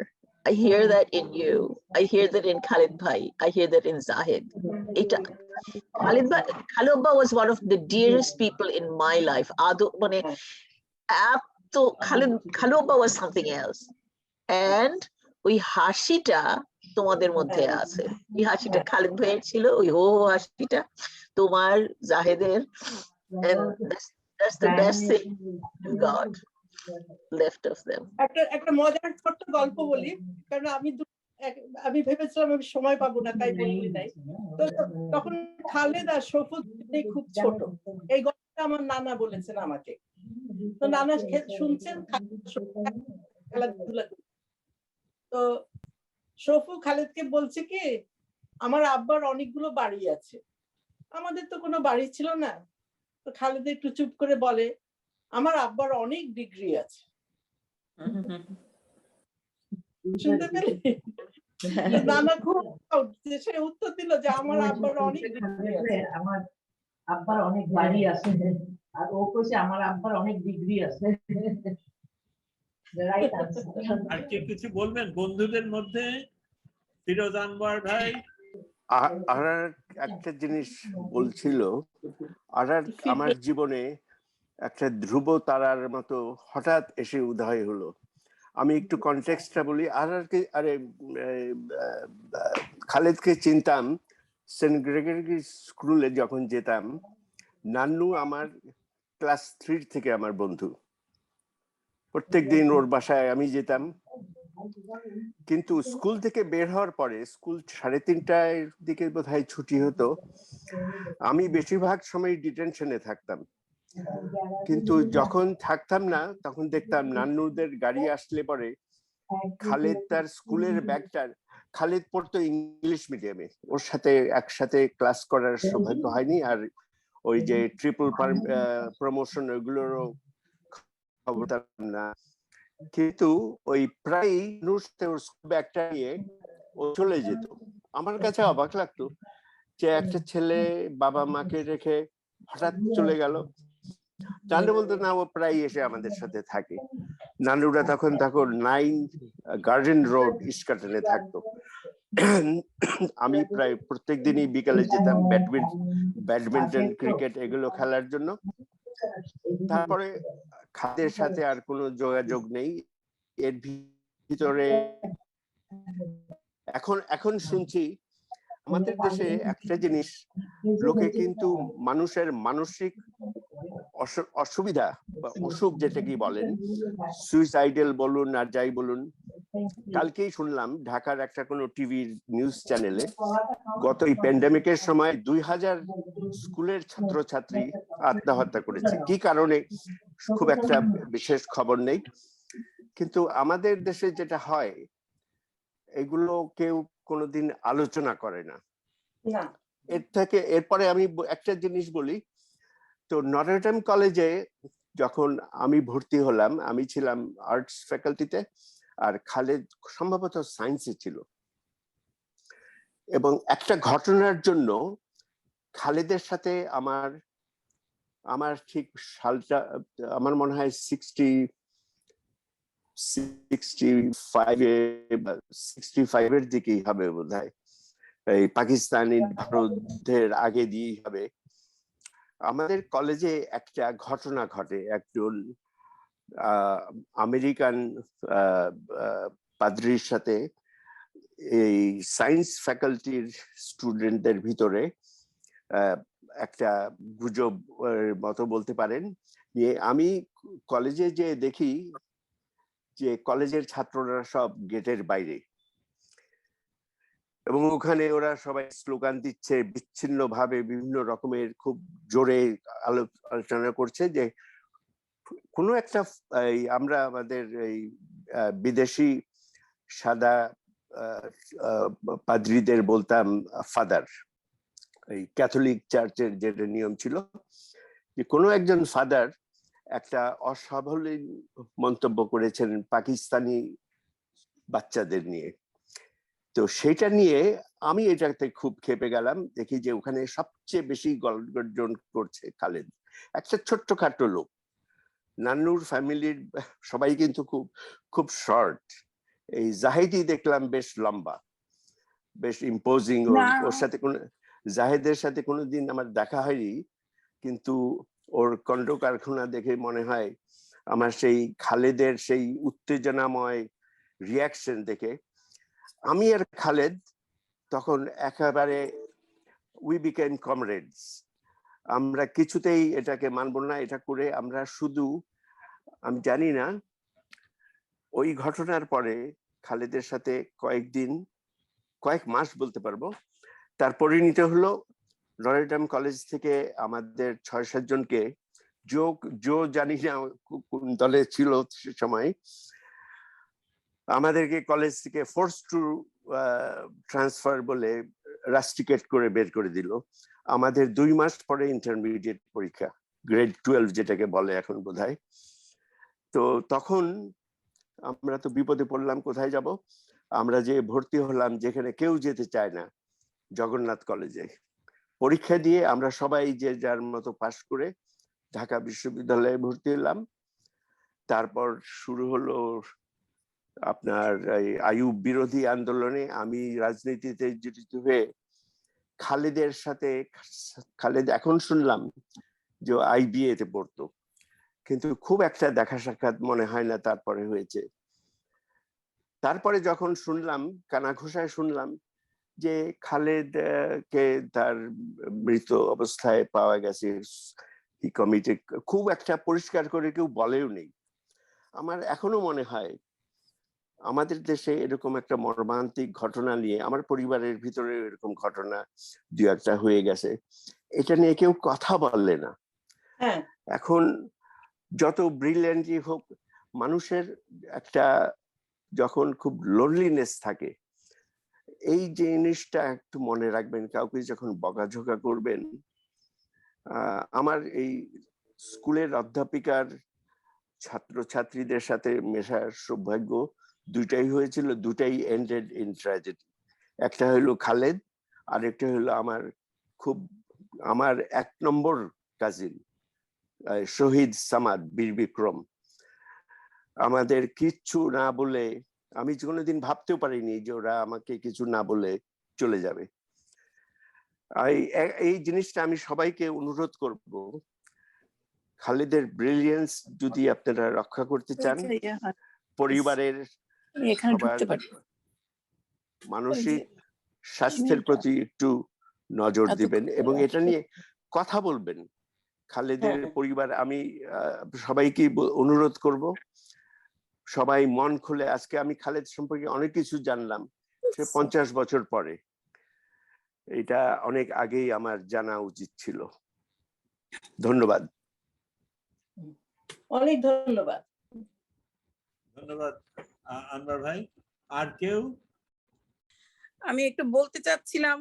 I hear that in you. I hear that in Khaled Bhai. I hear that in Zahid. Khaled Abba was one of the dearest people in my life. Khaled Abba was something else. And ওই হাসিটা তোমাদের মধ্যে আছে, এই হাসিটা খালেদ ভাইয়ের ছিল, ওই হো হো হাসিটা তোমার, জাহেদের, and that's the best thing you got left of them. একটা মজার ছোট্ট গল্প বলি, কারণ আমি ভেবেছিলাম আমি সময় পাবো না, তাই বলি নাই। তো তখন খালেদ আর শফুক খুব ছোট, এই গল্পটা আমার নানা বলেছেন আমাকে। তো নানা শুনছেন খেলাধুলা, তো শফু খালেদকে বলছে কি, আমার আব্বার অনেকগুলো বাড়ি আছে, আমাদের তো কোনো বাড়ি ছিল না। তো খালেদ একটু চুপ করে বলে, আমার আব্বার অনেক ডিগ্রি আছে। শুনতে পেলে নানা খুব সে উত্তর দিল যে আমার আব্বার অনেক ডিগ্রি আছে, আমার আব্বার অনেক বাড়ি আছে, আর ও কইছে আমার আব্বার অনেক ডিগ্রি আছে। আর কি কিছু বলবেন বন্ধুদের মধ্যে? ফিরোজ আনওয়ার ভাই। আর একটা জিনিস বলছিল, আর আমার জীবনে একটা ধ্রুব তারার মতো হঠাৎ এসে উদয় হলো। আমি একটু কনটেক্সটটা বলি। আরে খালেদকে চিনতাম সেন্ট গ্রেগরি স্কুলে যখন যেতাম। নান্নু আমার ক্লাস 3 থেকে আমার বন্ধু, প্রত্যেকদিন ওর বাসায় আমি যেতাম। কিন্তু স্কুল থেকে বের হওয়ার পরে, স্কুল 3:30টার দিকে বোধহয় ছুটি হতো, আমি বেশিরভাগ সময় ডিটেনশনে থাকতাম। কিন্তু যখন থাকতাম না তখন দেখতাম নান্নুদের গাড়ি আসলে পরে খালেদ তার স্কুলের ব্যাগটা, খালেদ পড়তো ইংলিশ মিডিয়ামে, ওর সাথে একসাথে ক্লাস করার সৌভাগ্য হয়নি। আর ওই যে ট্রিপল প্রমোশন ওইগুলোরও খবর না, কিন্তু ওই প্রায় ওর ব্যাগটা নিয়ে ও চলে যেত। আমার কাছে অবাক লাগতো যে একটা ছেলে বাবা মাকে রেখে হঠাৎ চলে গেল। নান্নু বলতো না, ও প্রায় এসে আমাদের সাথে থাকে। নান্নুরা তখন 9 গার্ডেন রোড ইস্কাটনে থাকতো। আমি প্রায় প্রত্যেক দিনই বিকালে যেতাম ব্যাডমিন্টন, ক্রিকেট এগুলো খেলার জন্য। তারপরে খাদের সাথে আর কোনো যোগাযোগ নেই। এর ভিতরে এখন শুনছি আমাদের দেশে একটা জিনিস, লোকে কিন্তু মানুষের মানসিক অসুবিধা বা অসুখ যেটা কি বলেন, সুইসাইডাল বলুন আর যাই বলুন। কালকেই শুনলাম ঢাকার একটা কোনো টিভি নিউজ চ্যানেলে গত এই প্যান্ডেমিকের সময় 2000 স্কুলের ছাত্রছাত্রী আত্মহত্যা করেছে। কি কারণে খুব একটা বিশেষ খবর নেই, কিন্তু আমাদের দেশে যেটা হয় এগুলো কেউ কোনোদিন আলোচনা করে না। এরপরে আমি একটা জিনিস বলি, তো নটরডেম কলেজে যখন আমি ভর্তি হলাম, আমি ছিলাম আর্টস ফ্যাকাল্টিতে, আর খালেদ সম্ভবত সায়েন্সে ছিল। এবং একটা ঘটনার জন্য খালেদের সাথে আমার ঠিক সালটা আমার মনে হয় 65 এর দিকেই হবে বোধহয়, এই পাকিস্তানি ভারতের আগে দিয়েই হবে। আমাদের কলেজে একটা ঘটনা ঘটে, একজন আমেরিকান পাদ্রির সাথে এই সায়েন্স ফ্যাকাল্টির স্টুডেন্টদের ভিতরে একটা গুজব মতো বলতে পারেন। আমি কলেজে যে দেখি যে কলেজের ছাত্ররা সব গেটের বাইরে, এবং ওখানে ওরা সবাই স্লোগান দিচ্ছে বিচ্ছিন্ন ভাবে, বিভিন্ন রকমের খুব জোরে আলোচনা করছে যে কোনো একটা আমরা আমাদের এই বিদেশি সাদা পাদ্রীদের বলতাম ফাদার, এই ক্যাথলিক চার্চের যেটা নিয়ম ছিল যে কোনো একজন ফাদার একটা অসাবলীল মন্তব্য করেছেন পাকিস্তানি বাচ্চাদের নিয়ে। তো সেটা নিয়ে আমি এটাতে খুব ক্ষেপে গেলাম। দেখি যে ওখানে সবচেয়ে বেশি গর্জন করছে খালেদ, একটা ছোট্টখাটো লোক। নান্নুর ফ্যামিলির সবাই কিন্তু খুব খুব শর্ট, এই জাহিদি দেখলাম বেশ লম্বা, বেশ ইম্পোজিং। ওর সাথে কোন জাহেদের সাথে কোনোদিন আমার দেখা হয়নি, কিন্তু ওর কণ্ঠ কারখানা দেখে মনে হয় আমার সেই খালেদের সেই উত্তেজনাময় রিয়াকশন দেখে আমি আর খালেদ তখন একেবারে উই বিকেম কমরেডস। আমরা কিছুতেই এটাকে মানব না, এটা করে আমরা শুধু, আমি জানি না ওই ঘটনার পরে খালেদের সাথে কয়েক মাস বলতে পারবো, তার পরিণতি হলো নটরডেম কলেজ থেকে আমাদের 6-7 জনকে জানি না কোন দলে ছিল সে সময়, আমাদেরকে কলেজ থেকে ফোর্স টু ট্রান্সফার বলে রাস্টিকেট করে বের করে দিল। আমাদের 2 মাস পরে ইন্টারমিডিয়েট পরীক্ষা, গ্রেড 12 যেটাকে বলে এখন বোধহয়। তো তখন আমরা তো বিপদে পড়লাম, কোথায় যাব? আমরা যে ভর্তি হলাম যেখানে কেউ যেতে চায় না, জগন্নাথ কলেজে। পরীক্ষা দিয়ে আমরা সবাই যে যার মতো পাশ করে ঢাকা বিশ্ববিদ্যালয়ে ভর্তি হলাম। তারপর শুরু হলো আপনার আইয়ুব বিরোধী আন্দোলনে আমি রাজনীতিতে জড়িত হয়ে খালেদের সাথে, খালেদ এখন শুনলাম যে IBA তে পড়তো, কিন্তু খুব একটা দেখা সাক্ষাৎ মনে হয় না তারপরে হয়েছে। তারপরে যখন শুনলাম, কানাঘোষায় শুনলাম যে খালেদ কে তার মৃত অবস্থায় পাওয়া গেছে, হি কমিটেড, খুব একটা পরিষ্কার করে কেউ বলেও নেই। আমার এখনো মনে হয় আমাদের দেশে এরকম একটা মর্মান্তিক ঘটনা নিয়ে, আমার পরিবারের ভিতরে এরকম ঘটনা 2-1টা হয়ে গেছে, এটা নিয়ে কেউ কথা বললে না। এখন যত ব্রিলিয়েন্টই হোক, মানুষের একটা যখন খুব লোনলিনেস থাকে, এই জিনিসটা একটু মনে রাখবেন, কাউকে যখন বকাঝকা করবেন। আমার এই স্কুলের অধ্যাপিকার ছাত্রছাত্রীদের সাথে মেশার সৌভাগ্য 2টাই হয়েছিল, 2টাই এন্ডেড ইন ট্র্যাজেডি। একটা হলো খালেদ, আর একটা হলো আমার 1 নম্বর কাজিন শহীদ সামাদ বীর বিক্রম। আমাদের কিচ্ছু না বলে, আমি কোনোদিন ভাবতেও পারিনি যে ওরা আমাকে কিছু না বলে চলে যাবে। এই জিনিসটা আমি সবাইকে অনুরোধ করব, খালেদের ব্রিলিয়েন্স যদি আপনারা রক্ষা করতে চান, পরিবারের সবার মানসিক স্বাস্থ্যের প্রতি একটু নজর দিবেন এবং এটা নিয়ে কথা বলবেন। খালেদের পরিবার, আমি সবাইকে অনুরোধ করব, সবাই মন খুলে, আজকে আমি খালেদ সম্পর্কে অনেক কিছু জানলাম, সে 50 বছর পরে, এটা অনেক আগেই আমার জানা উচিত ছিল। ধন্যবাদ। অনেক ধন্যবাদ। ধন্যবাদ আনবার ভাই। আর কেউ? আমি একটু বলতে চাচ্ছিলাম,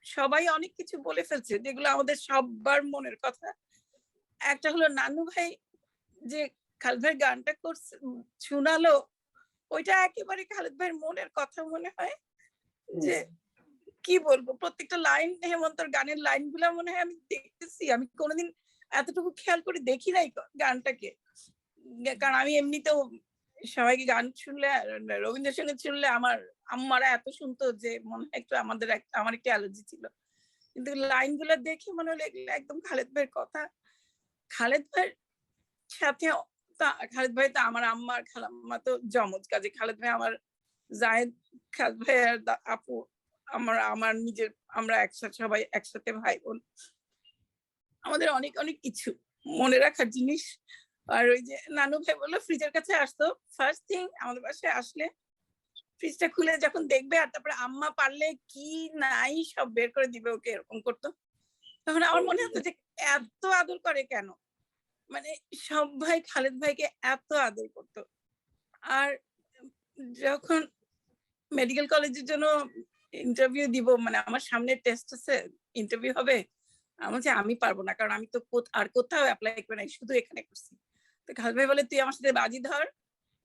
সবাই অনেক কিছু বলে ফেলছে যেগুলো আমাদের সবার মনের কথা। একটা হলো নানু ভাই যে খালেদ ভাই গানটা করছে শোনালো, ওইটা একেবারে খালেদ ভাইয়ের মনের কথা মনে হয়। যে কি বলবো, প্রত্যেকটা লাইন, হেমন্তর গানের লাইন গুলা মনে হয় আমি দেখতেছি, আমি কোনোদিন এতটুকু খেয়াল করে দেখি নাই গানটাকে। কারণ আমি এমনিতেও সবাইকে গান শুনলে, রবীন্দ্রসঙ্গীত শুনলে আমার আম্মারা এত শুনতো যে মনে হয় একটু আমার একটা অ্যালার্জি ছিল, কিন্তু লাইন গুলা দেখে মনে হলো একদম খালেদ ভাইয়ের কথা। খালেদ ভাইয়ের সাথে, খালেদ ভাই তো আমার আম্মার খালাম্মা তো জমজ, কাজে খালেদ ভাই আমার জায়েদ, খালেদ ভাই আর আপু আমার নিজের, আমরা একসাথে সবাই একসাথে ভাই বোন। আমাদের অনেক অনেক কিছু মনে রাখার জিনিস। আর ওই যে নানু ভাই বললো ফ্রিজের কাছে আসতো, ফার্স্ট থিং আমাদের বাসায় আসলে ফ্রিজটা খুলে যখন দেখবে, আর তারপরে আম্মা পারলে কি নাই সব বের করে দিবে ওকে, এরকম করতো। তখন আমার মনে হতো যে এত আদর করে কেন, মানে সবাই খালেদ ভাইকে এত আদর করতো। আর যখন মেডিকেল কলেজের জন্য ইন্টারভিউ দিব, মানে আমার সামনে টেস্ট আছে, ইন্টারভিউ হবে, আমি পারবো না, কারণ আমি তো আর কোথাও অ্যাপ্লাই করে নাই, শুধু এখানে করছি। তো খালেদ ভাই বলে তুই আমার সাথে বাজি ধর,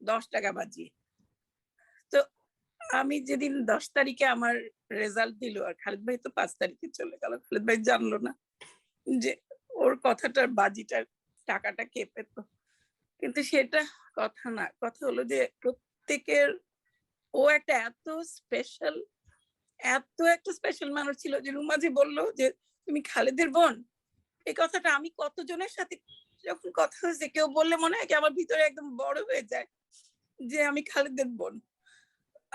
10 টাকা বাজি। তো আমি যেদিন 10 তারিখে আমার রেজাল্ট দিল, আর খালেদ ভাই তো 5 তারিখে চলে গেল, খালেদ ভাই জানলো না যে ওর কথাটার বাজিটার টাকাটা কে পেত। কিন্তু সেটা কথা না, কথা হলো যে প্রত্যেকের ও একটা এত একটা স্পেশাল মানুষ ছিল যে রুমা যে বললো যে তুমি খালেদের বোন, এই কথাটা আমি কতজনের সাথে যখন কথা হয়েছে কেউ বললে মনে হয় কি আমার ভিতরে একদম বড় হয়ে যায় যে আমি খালেদের বোন।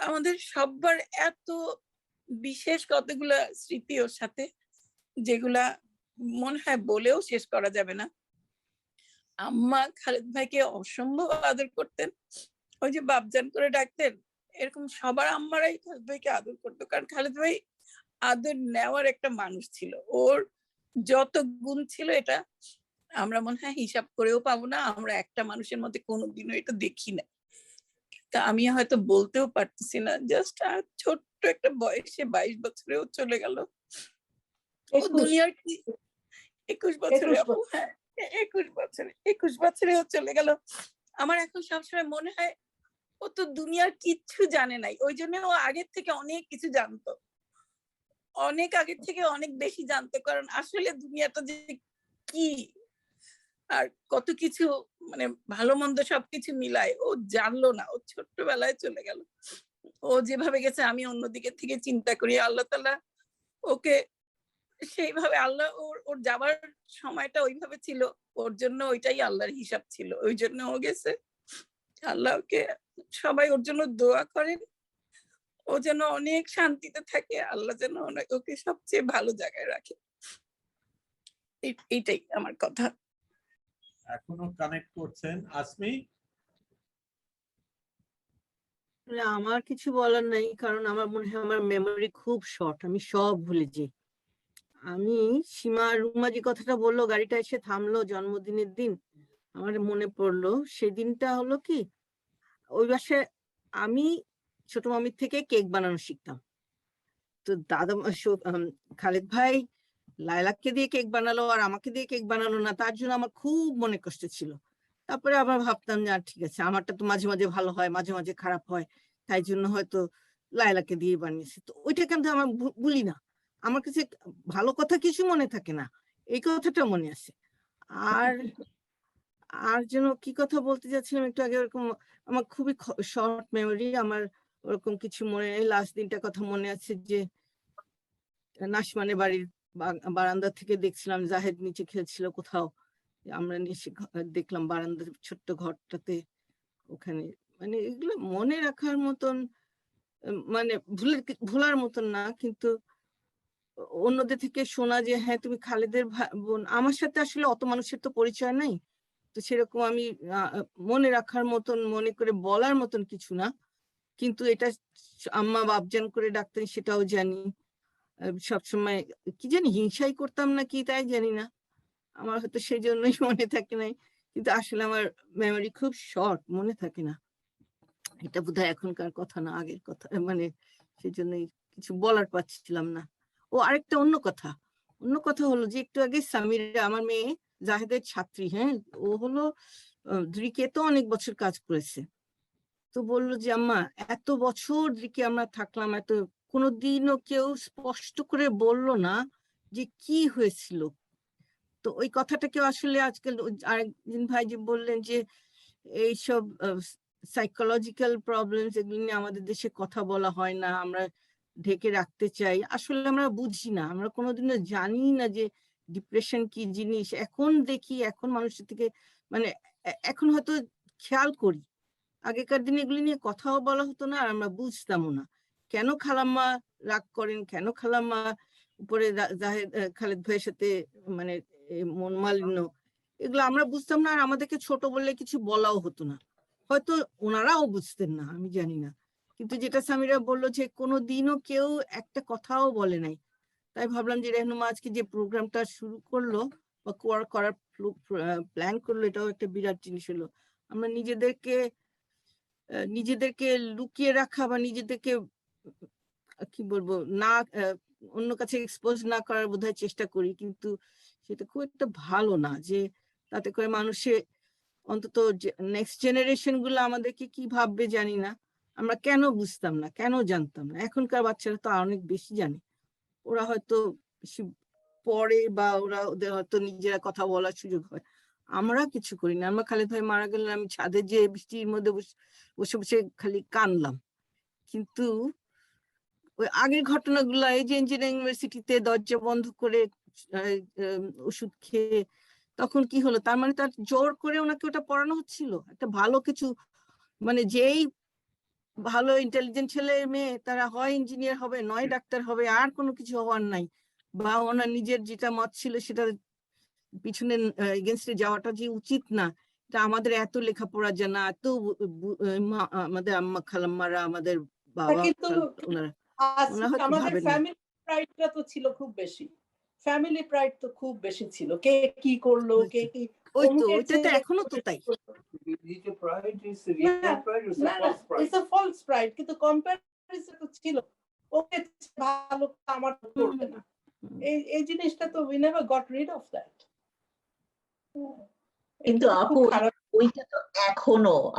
আমাদের সবার এত বিশেষ কতগুলা স্মৃতি ওর সাথে, যেগুলা মনে হয় বলেও শেষ করা যাবে না। আম্মা খালেদ ভাইকে অসম্ভব আদর করতেন, ওই যে বাপজান করে ডাকতেন, এরকম সবার আম্মারাই খালেদ ভাইকে আদর করতো, কারণ খালেদ ভাই আদর নেওয়ার একটা মানুষ ছিল। ওর যত গুণ ছিল এটা আমরা মনে হয় হিসাব করেও পাবো না, আমরা একটা মানুষের মধ্যে কোনোদিনও এটা দেখি না। তা আমি হয়তো বলতেও পারতেছি না, জাস্ট ছোট্ট একটা বয়সে 22 বছরেও চলে গেল। ও দুনিয়ার কি 21 বছরে, 21 বছরেও চলে গেল। আমার এখন সবসময় মনে হয় ও তো দুনিয়ার কিচ্ছু জানে নাই, ওই জন্য ও আগের থেকে অনেক কিছু জানতো, অনেক আগের থেকে অনেক বেশি জানতো, কারণ আসলে দুনিয়াটা যে কি আর কত কিছু মানে ভালো মন্দ সবকিছু মিলায় ও জানলো না, ও ছোট্টবেলায় চলে গেল। ও যেভাবে গেছে আমি অন্যদিকে থেকে চিন্তা করি আল্লাহ তাআলা ওকে সেইভাবে, আল্লাহ ওর যাবার সময়টা ওইভাবে ছিল, ওর জন্য ওইটাই আল্লাহর হিসাব ছিল, ওই জন্য ও গেছে। আল্লাহকে সবাই ওর জন্য দোয়া করেন, ও যেন অনেক শান্তিতে থাকে, আল্লাহ যেন ওকে সবচেয়ে ভালো জায়গায় রাখে। এইটাই আমার কথা। এখনো কানেক্ট করছেন আসমি? আমার কিছু বলার নাই, কারণ আমার মনে হয় আমার মেমোরি খুব শর্ট, আমি সব ভুলে যাই। আমি সীমা রুমা যে কথাটা বললো, গাড়িটা এসে থামলো জন্মদিনের দিন, আমার মনে পড়লো সেদিনটা হলো কি, ওই বাসায় আমি ছোট মামির থেকে কেক বানানো শিখতাম। তো দাদা খালেদ ভাই লায়লাকে দিয়ে কেক বানালো আর আমাকে দিয়ে কেক বানালো না, তার জন্য আমার খুব মনে কষ্ট ছিল। তারপরে আবার ভাবতাম যে ঠিক আছে, আমারটা তো মাঝে মাঝে ভালো হয়, মাঝে মাঝে খারাপ হয়, তাই জন্য হয়তো লায়লাকে দিয়ে বানিয়েছি। তো ওইটা কিন্তু আমার ভুলি না, আমার কাছে ভালো কথা কিছু মনে থাকে না, এই কথাটা মনে আছে। আর আর যেন কি কথা বলতে যাচ্ছিলাম একটু আগে, ওরকম আমার খুবই শর্ট মেমোরি, আমার ওরকম কিছু মনে নেই। লাস্ট দিনটার কথা মনে আছে যে নাশমানে বাড়ির বারান্দা থেকে দেখছিলাম জাহেদ নিচে খেলছিল কোথাও, আমরা নিচে দেখলাম বারান্দার ছোট্ট ঘরটাতে, ওখানে মানে এগুলো মনে রাখার মতন, মানে ভোলার মতন না, কিন্তু অন্যদের থেকে শোনা যে হ্যাঁ তুমি খালেদের বোন, আমার সাথে আসলে অত মানুষের তো পরিচয় নাই, তো সেরকম আমি মনে রাখার মতন, মনে করে বলার মতন কিছু না। কিন্তু এটা আম্মা বাপজান করে ডাকতেন সেটাও জানি। সবসময় কি জানি হিংসাই করতাম না কি তাই জানি না, আমার হয়তো সেই জন্যই মনে থাকে নাই, কিন্তু আসলে আমার মেমোরি খুব শর্ট, মনে থাকে না। এটা বোধহয় এখনকার কথা না, আগের কথা, মানে সেই জন্যই কিছু বলার পাচ্ছিলাম না। ও আরেকটা অন্য কথা হলো যে একটু আগে সামিরা, আমার মেয়ে জাহেদের ছাত্রী, হ্যাঁ ও হলো দ্রিকে তো অনেক বছর কাজ করেছে, তো বললো যে আম্মা এত বছর দ্রিকে আমরা থাকলাম, এত কোনোদিনও কেউ স্পষ্ট করে বললো না যে কি হয়েছিল। তো ওই কথাটাকে আসলে আজকাল আরেকদিন ভাই যে বললেন যে এইসব সাইকোলজিক্যাল প্রবলেমস, এগুলো নিয়ে আমাদের দেশে কথা বলা হয় না, আমরা ঢেকে রাখতে চাই, আসলে আমরা বুঝি না, আমরা কোনোদিনও জানি না যে ডিপ্রেশন কি জিনিস। এখন দেখি, এখন মানুষের থেকে মানে এখন হয়তো খেয়াল করি, আগেকার দিনে এগুলি নিয়ে কথাও বলা হতো না, আর আমরা বুঝতামও না কেন খালাম্মা রাগ করেন, কেন খালাম্মা উপরে খালেদ ভাইয়ের সাথে মানে মন মালিন্য, এগুলো আমরা বুঝতাম না, আর আমাদেরকে ছোট বললে কিছু বলাও হতো না, হয়তো ওনারাও বুঝতেন না, আমি জানি না। কিন্তু যেটা সামিরা বললো যে কোনোদিনও কেউ একটা কথাও বলে নাই, তাই ভাবলাম যে রেহনুমা আজকে যে প্রোগ্রামটা শুরু করলো বা করার প্ল্যান করলো, এটাও একটা বিরাট জিনিস হলো। আমরা নিজেদেরকে লুকিয়ে রাখা বা নিজেদেরকে কি বলবো না, অন্য কাছে এক্সপোজ না করার বোধহয় চেষ্টা করি, কিন্তু সেটা খুব একটা ভালো না, যে তাতে করে মানুষে অন্তত নেক্সট জেনারেশন গুলো আমাদেরকে কি ভাববে জানি না, আমরা কেন বুঝতাম না, কেন জানতাম না। এখনকার বাচ্চারা তো অনেক বেশি জানে, ওরা হয়তো বেশি পড়ে বা ওদের হয়তো নিজেরা কথা বলার সুযোগ হয়, আমরা কিছু করি না। আমার খালেদ ভাই মারা গেলেন, আমি ছাদে যে বৃষ্টির মধ্যে বসে বসে খালি কানলাম, কিন্তু ওই আগের ঘটনাগুলো, এই যে ইঞ্জিনিয়ারিং ইউনিভার্সিটিতে দরজা বন্ধ করে ওষুধ খেয়ে, তখন কি হলো? তার মানে তার জোর করে ওনাকে ওটা পড়ানো হচ্ছিল। একটা ভালো কিছু, মানে যেই ভালো ইন্টেলিজেন্ট ছেলে মেয়ে তারা হয় ইঞ্জিনিয়ার হবে, নয় ডাক্তার হবে, আর কোনো কিছু হওয়ার নাই। বা ওনার নিজের যেটা মত ছিল সেটা পিছনে এগেনস্টে যাওয়াটা যে উচিত না, এটা আমাদের এত লেখাপড়া জানা, এত আমাদের আম্মা খালাম্মারা, আমাদের বাবা, কিন্তু ওনারা হয়তো আমাদের ভাবেন না। ফ্যামিলি প্রাইডটা তো ছিল খুব বেশি, ফ্যামিলি প্রাইড তো খুব বেশি ছিল, কে কি করলো, কে কি। ওই তো, ওইটা তো এখনো তো তাই। It's a false pride, কিন্তু কম্প্যারিজন তো ছিল, ওকে ভালো আমার করবে না, এই জিনিসটা তো we never got rid of that. কিন্তু আপু ওইটা তো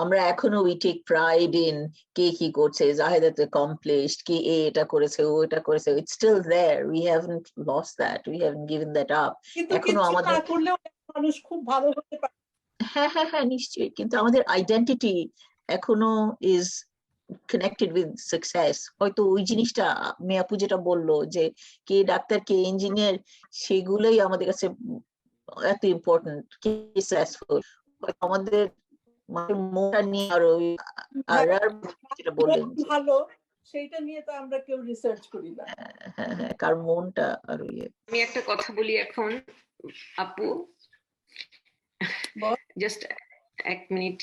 আমরা এখনো we take pride in কে কি করছে, জাহেদা তো accomplished, কে এটা করেছে, ও এটা করেছে, it's still there, we haven't lost that, we haven't given that up. এখনো আমাদের না করলেও মানুষ খুব ভালো হতে পারে। হ্যাঁ হ্যাঁ হ্যাঁ নিশ্চয়ই, কিন্তু আমাদের আইডেন্টিটি এখনো is connected with success. হয়তো ওই জিনিসটা মেয়াপু যেটা বললো যে কে ডাক্তার কে ইঞ্জিনিয়ার, সেগুলোই আমাদের কাছে এত ইম্পর্টেন্ট, কে সাকসেসফুল। আমাদের মনটা নিয়ে আর যেটা বললেন ভালো, সেইটা নিয়ে তো আমরা কেউ রিসার্চ করি না। হ্যাঁ হ্যাঁ, কার মনটা আর আমি একটা কথা বলি এখন আপু, জাস্ট 1 মিনিট।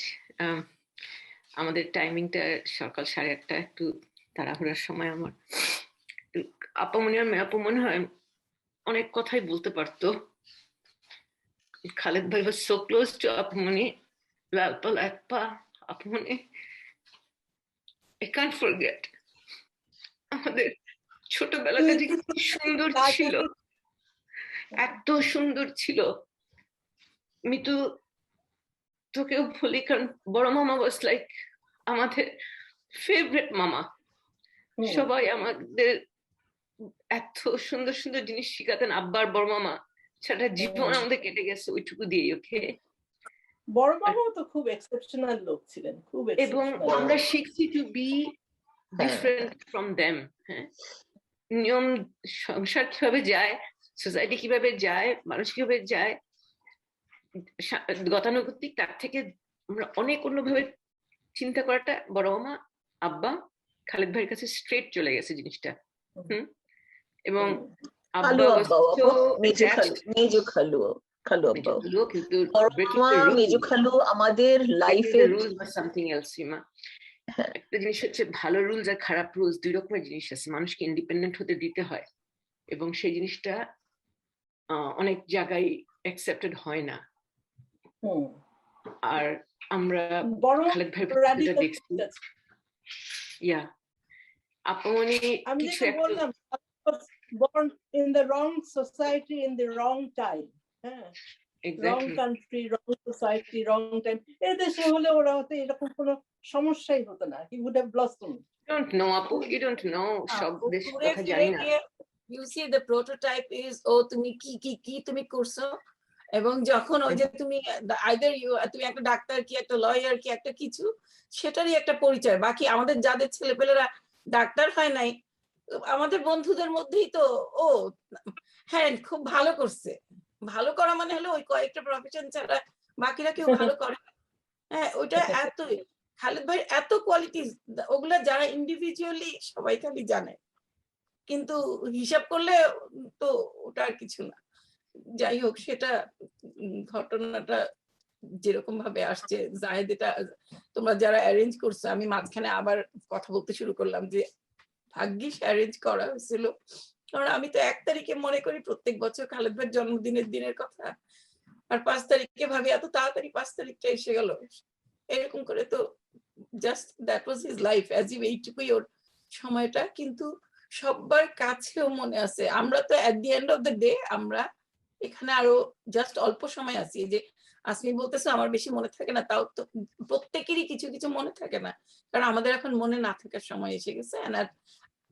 আমাদের টাইমিংটা সকাল 8:30, একটু তাড়াহুড়ার সময়। আমার আপামনি আর মেয়াপু মনে হয় অনেক কথাই বলতে পারতো। খালেদ ভাই was so close to আপমনি, লালপা আপমনি, I can't forget আমাদের ছোটবেলাটা যে কি সুন্দর ছিল, এত সুন্দর ছিল। মিতু তোকেও বলি, কারণ বড় মামা was like আমাদের ফেভারিট মামা। সবাই আমাদের এত সুন্দর সুন্দর জিনিস শিখাতেন। আব্বার বড় মামা সারা জীবন আমাদের কেটে গেছে ওইটুকু দিয়ে। ওকে, বড় মামাও তো খুব এক্সেপশনাল লোক ছিলেন, খুব এবং আমরা শিখছি to be different from them. হ্যাঁ, নিয়ম সংসার কিভাবে যায়, সোসাইটি কিভাবে যায়, মানুষ কিভাবে যায়, গতানুগতিক, তার থেকে আমরা অনেক অন্যভাবে চিন্তা করাটা বড় মামা আব্বা খালেদ ভাইয়ের কাছে স্ট্রেট চলে গেছে জিনিসটা। এবং আমাদের লাইফের একটা জিনিস হচ্ছে ভালো রুলস আর খারাপ রুলস, দুই রকমের জিনিস আছে। মানুষকে ইন্ডিপেন্ডেন্ট হতে দিতে হয়, এবং সেই জিনিসটা অনেক জায়গায় অ্যাকসেপ্টেড হয় না। আর আমরা খালেদ ভাইয়ের দেখছি, ইয়া আপনি কিছু বললাম, born in the wrong society in the wrong time. Wrong country, wrong society, wrong time. এদেশে হলে ওরা হতে এরকম কোনো সমস্যাই হতো না। He would have blossomed. You don't know, আপু, you don't know. সব দেশ কথা জানি না। You see the prototype is তুমি কি তুমি করছো, এবং যখন ওই যে তুমি either তুমি একটা ডাক্তার কি একটা লয়ার কি একটা কিছু, সেটারই একটা পরিচয়। বাকি আমাদের যাদের ছেলেপেলেরা ডাক্তার হয় নাই, আমাদের বন্ধুদের মধ্যেই তো হ্যাঁ খুব ভালো করছে। ভালো করা মানে হলো ওই কয়েকটা প্রফেশন ছাড়া বাকিরা কেউ ভালো করে। হ্যাঁ, ওইটা এত খালেদ ভাই এত কোয়ালিটিস, ওগুলা যারা ইন্ডিভিজুয়ালি সবাই খালি জানে, কিন্তু হিসাব করলে তো ওটা আর কিছু না। যাই হোক, সেটা ঘটনাটা যেরকম ভাবে আসছে, জাহেদ, এটা তোমরা যারা অ্যারেঞ্জ করছো, আমি মাঝখানে আবার কথা বলতে শুরু করলাম যে ভাগ্যিস অ্যারেঞ্জ করা হয়েছিল। কারণ আমি তো 1 তারিখে মনে করি প্রত্যেক বছর খালেদ ভাইয়ের জন্মদিনের দিনের কথা, আর 5 তারিখে ভাবি এত তাড়াতাড়ি 5 তারিখটা এসে গেল। এরকম করে তো just that was his life, as if এইটুকুই ওর সময়টা। কিন্তু সবার কাছেও মনে আছে। আমরা তো at the end of the day আমরা এখানে আরো জাস্ট অল্প সময় আছি। যে আসমি বলতেছে আমার বেশি মনে থাকে না, তাও তো প্রত্যেকেরই কিছু কিছু মনে থাকে না, কারণ আমাদের এখন মনে না থাকার সময় এসে গেছে।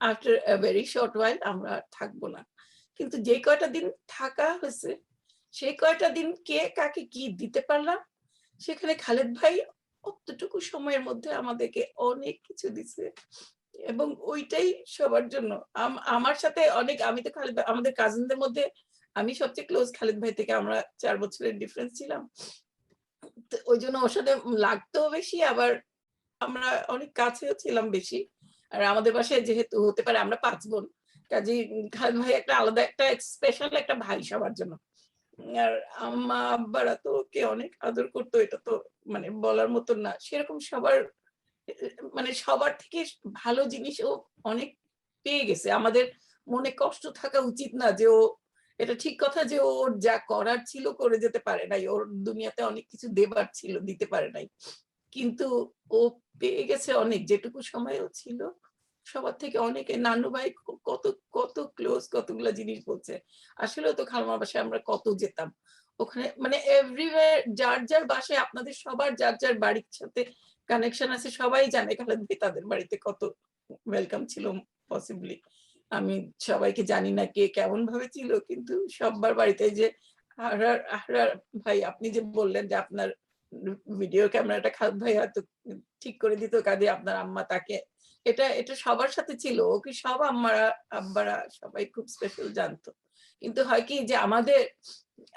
আফটার আ ভেরি শর্ট ওয়াইল আমরা থাকবো না। কিন্তু যে কয়টা দিন থাকা হয়েছে, সেই কয়টা দিন কে কাকে কি দিতে পারলাম, সেখানে খালেদ ভাই অতটুকু সময়ের মধ্যে আমাদেরকে অনেক কিছু দিছে। এবং ওইটাই সবার জন্য। আমার সাথে অনেক, আমি তো খালেদ ভাই, আমাদের কাজিনদের মধ্যে আমি সবচেয়ে ক্লোজ খালেদ ভাই থেকে, আমরা 4 বছরের ডিফারেন্স ছিলাম। ওই জন্য ওর সাথে লাগতেও বেশি, আবার আমরা অনেক কাছেও ছিলাম বেশি। আর আমাদের বাসায় যেহেতু হতে পারে আমরা 5 বোন, কাজে খালেদ ভাই একটা আলাদা একটা স্পেশাল একটা ভাই সবার জন্য। আর আম্মা আব্বারা তো ওকে অনেক আদর করতো, এটা তো মানে বলার মতন না। সেরকম সবার মানে সবার থেকে ভালো জিনিস ও অনেক পেয়ে গেছে। আমাদের মনে কষ্ট থাকা উচিত না যে ও, এটা ঠিক কথা যে ওর যা করার ছিল করে যেতে পারে নাই, ওর দুনিয়াতে অনেক কিছু দেবার ছিল দিতে পারে নাই, কিন্তু ও পেয়ে গেছে অনেক, যেটুকু সময়ও ছিল সবার থেকে অনেকে। নানু ভাই কত কত ক্লোজ, কতগুলা জিনিস বলছে। আসলে তো খালমা বাসায় আমরা কত যেতাম, ওখানে মানে এভরিওয়্যার, যার যার বাসায় আপনাদের সবার যার যার বাড়ির সাথে কানেকশন আছে, সবাই জানে খালেদ ভাই তাদের বাড়িতে কত ওয়েলকাম ছিল। পসিবলি আমি সবাইকে জানি না কে কেমন ভাবে ছিল, কিন্তু সবার বাড়িতে যে আহরার ভাই, আপনি যে বললেন যে আপনার ভিডিও ক্যামেরাটা খালেদ ভাই হয়তো ঠিক করে দিত, কাজে আপনার আম্মা তাকে, এটা এটা সবার সাথে ছিল। ওকে সব আম্মারা আব্বারা সবাই খুব স্পেশাল জানতো। কিন্তু হয় কি যে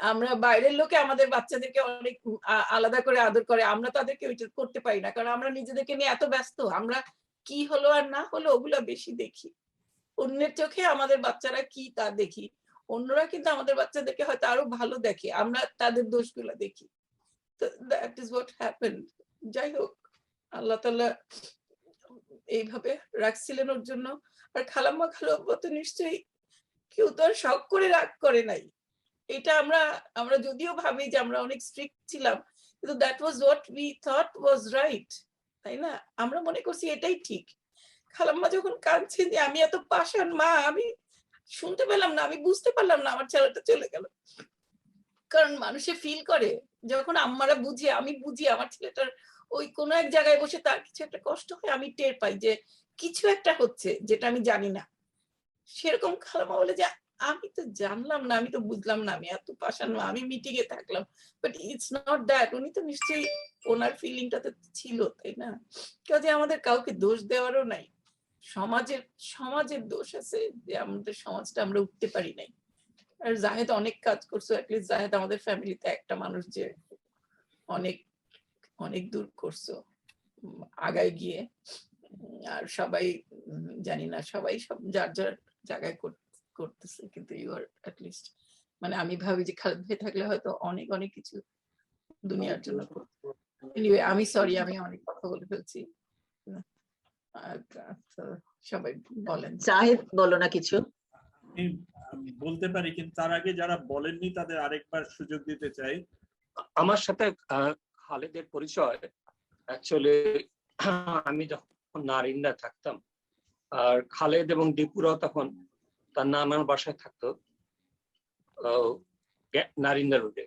আমরা বাইরের লোকে আমাদের বাচ্চাদেরকে অনেক আলাদা করে আদর করে, আমরা তাদেরকে ওইটা করতে পারি না, কারণ আমরা নিজেদেরকে নিয়ে এত ব্যস্ত, আমরা কি হলো আর না হলো ওগুলা বেশি দেখি। অন্যের চোখে আমাদের বাচ্চারা কি তা দেখি, অন্যরা কিন্তু আমাদের বাচ্চাদেরকে হয়তো আরো ভালো দেখে, আমরা তাদের দোষগুলা দেখি। তো দ্যাট ইজ হোয়াট হ্যাপেন। যাই হোক, আল্লাহ তাআলা এইভাবে রাখছিলেন ওর জন্য। আর খালাম্মা খালাব্বা তো নিশ্চয়ই কেউ তো আর শখ করে রাগ করে নাই। এটা আমরা যদিও ভাবি যে আমরা অনেক স্ট্রিক্ট ছিলাম, কিন্তু that was what we thought was right, তাই না? আমরা মনে করছি এটাই ঠিক। খালাম্মা যখন কাঁদছে যে আমি এত পাষাণ মা, আমি শুনতে পেলাম না, আমি বুঝতে পারলাম না আমার ছেলেটা চলে গেল। কারণ মানুষে ফিল করে যখন আম্মারা বুঝে, আমি বুঝি আমার ছেলেটার ওই কোনো এক জায়গায় বসে তার কিছু একটা কষ্ট হয়, আমি টের পাই যে কিছু একটা হচ্ছে যেটা আমি জানি না। সেরকম খালাম্মা বলে যে আমি তো জানলাম না, আমি তো বুঝলাম না, আমি এত পাষাণ, আমি মিটিং এ থাকলাম, বাট ইটস নট দ্যাট। উনি তো নিশ্চয়ই ওনার ফিলিংটা তো ছিল, তাই না? কাজে আমাদের কাউকে দোষ দেওয়ারও নাই, সমাজের দোষ আছে যে আমাদের সমাজটা আমরা উঠতে পারি নাই। আর জাহেদ অনেক কাজ করছো, অ্যাটলিস্ট জাহেদ আমাদের ফ্যামিলিতে একটা মানুষ যে অনেক অনেক দূর করছো আগায় গিয়ে। আর সবাই জানি না, সবাই সব যার যার জায়গায় করতেছে, কিন্তু ইউ আর অ্যাটলিস্ট, মানে আমি ভাবি যে খালেদ ভাই থাকলে হয়তো অনেক অনেক কিছু দুনিয়ার জন্য করতো। এনিওয়ে, আমি সরি, আমি অনেক কথা বলে ফেলছি। সবাই বলেন। জাহেদ বলো না কিছু। বলতে পারি, কিন্তু তার আগে যারা বলেননি তাদের আরেকবার সুযোগ দিতে চাই। আমার সাথে খালেদের পরিচয় অ্যাকচুয়ালি আমি যখন নারিন্দা থাকতাম, আর খালেদ এবং দীপুরাও তখন তার নানার বাসায় থাকতো নারিন্দা রোডে।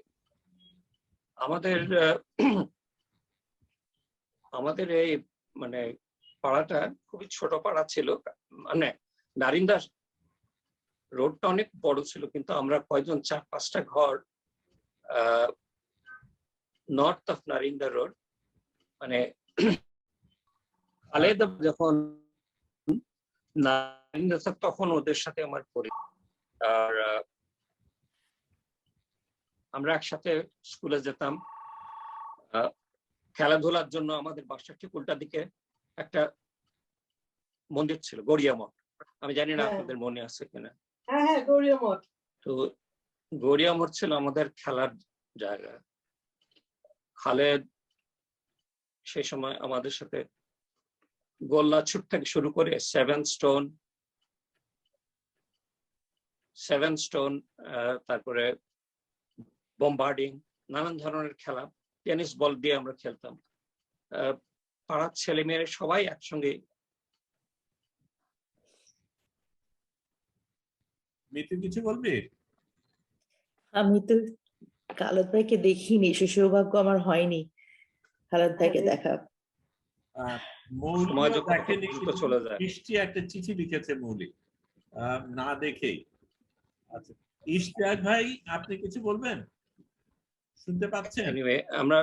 আমাদের এই মানে পাড়াটা খুবই ছোট পাড়া ছিল, মানে নারিন্দা রোডটা অনেক বড় ছিল, কিন্তু আমরা কয়জন 4-5টা ঘর নর্থ অফ নারিন্দা রোড। মানে খালেদ যখন নারিন্দা তখন ওদের সাথে আমার পরিচয়, আর আমরা একসাথে স্কুলে যেতাম। খেলাধুলার জন্য আমাদের বাসার ঠিক উল্টা দিকে একটা মন্দির ছিল, গড়িয়া মঠ। আমি জানি না আপনাদের মনে আছে কিনা। হ্যাঁ, গড়িয়া মঠ। তো গড়িয়া মঠ ছিল আমাদের খেলার জায়গা। খালেদ সেই সময় আমাদের সাথে গোল্লা ছুট থেকে শুরু করে 7 স্টোন, তারপরে বম্বার্ডিং, নানান ধরনের খেলা, টেনিস বল দিয়ে আমরা খেলতাম। পাড়ার ছেলে মেয়েরা সবাই একসঙ্গে। মিতু কিছু বলবি? আমি তো খালেদ ভাইকে দেখিনি, সে সৌভাগ্য আমার হয়নি খালেদ ভাইকে দেখা। বৃষ্টি একটা চিঠি লিখেছে মৌলি না দেখেই। আচ্ছা, ইশতিয়াক ভাই আপনি কিছু বলবেন? শুনতে পাচ্ছেন? এনিওয়ে, আমরা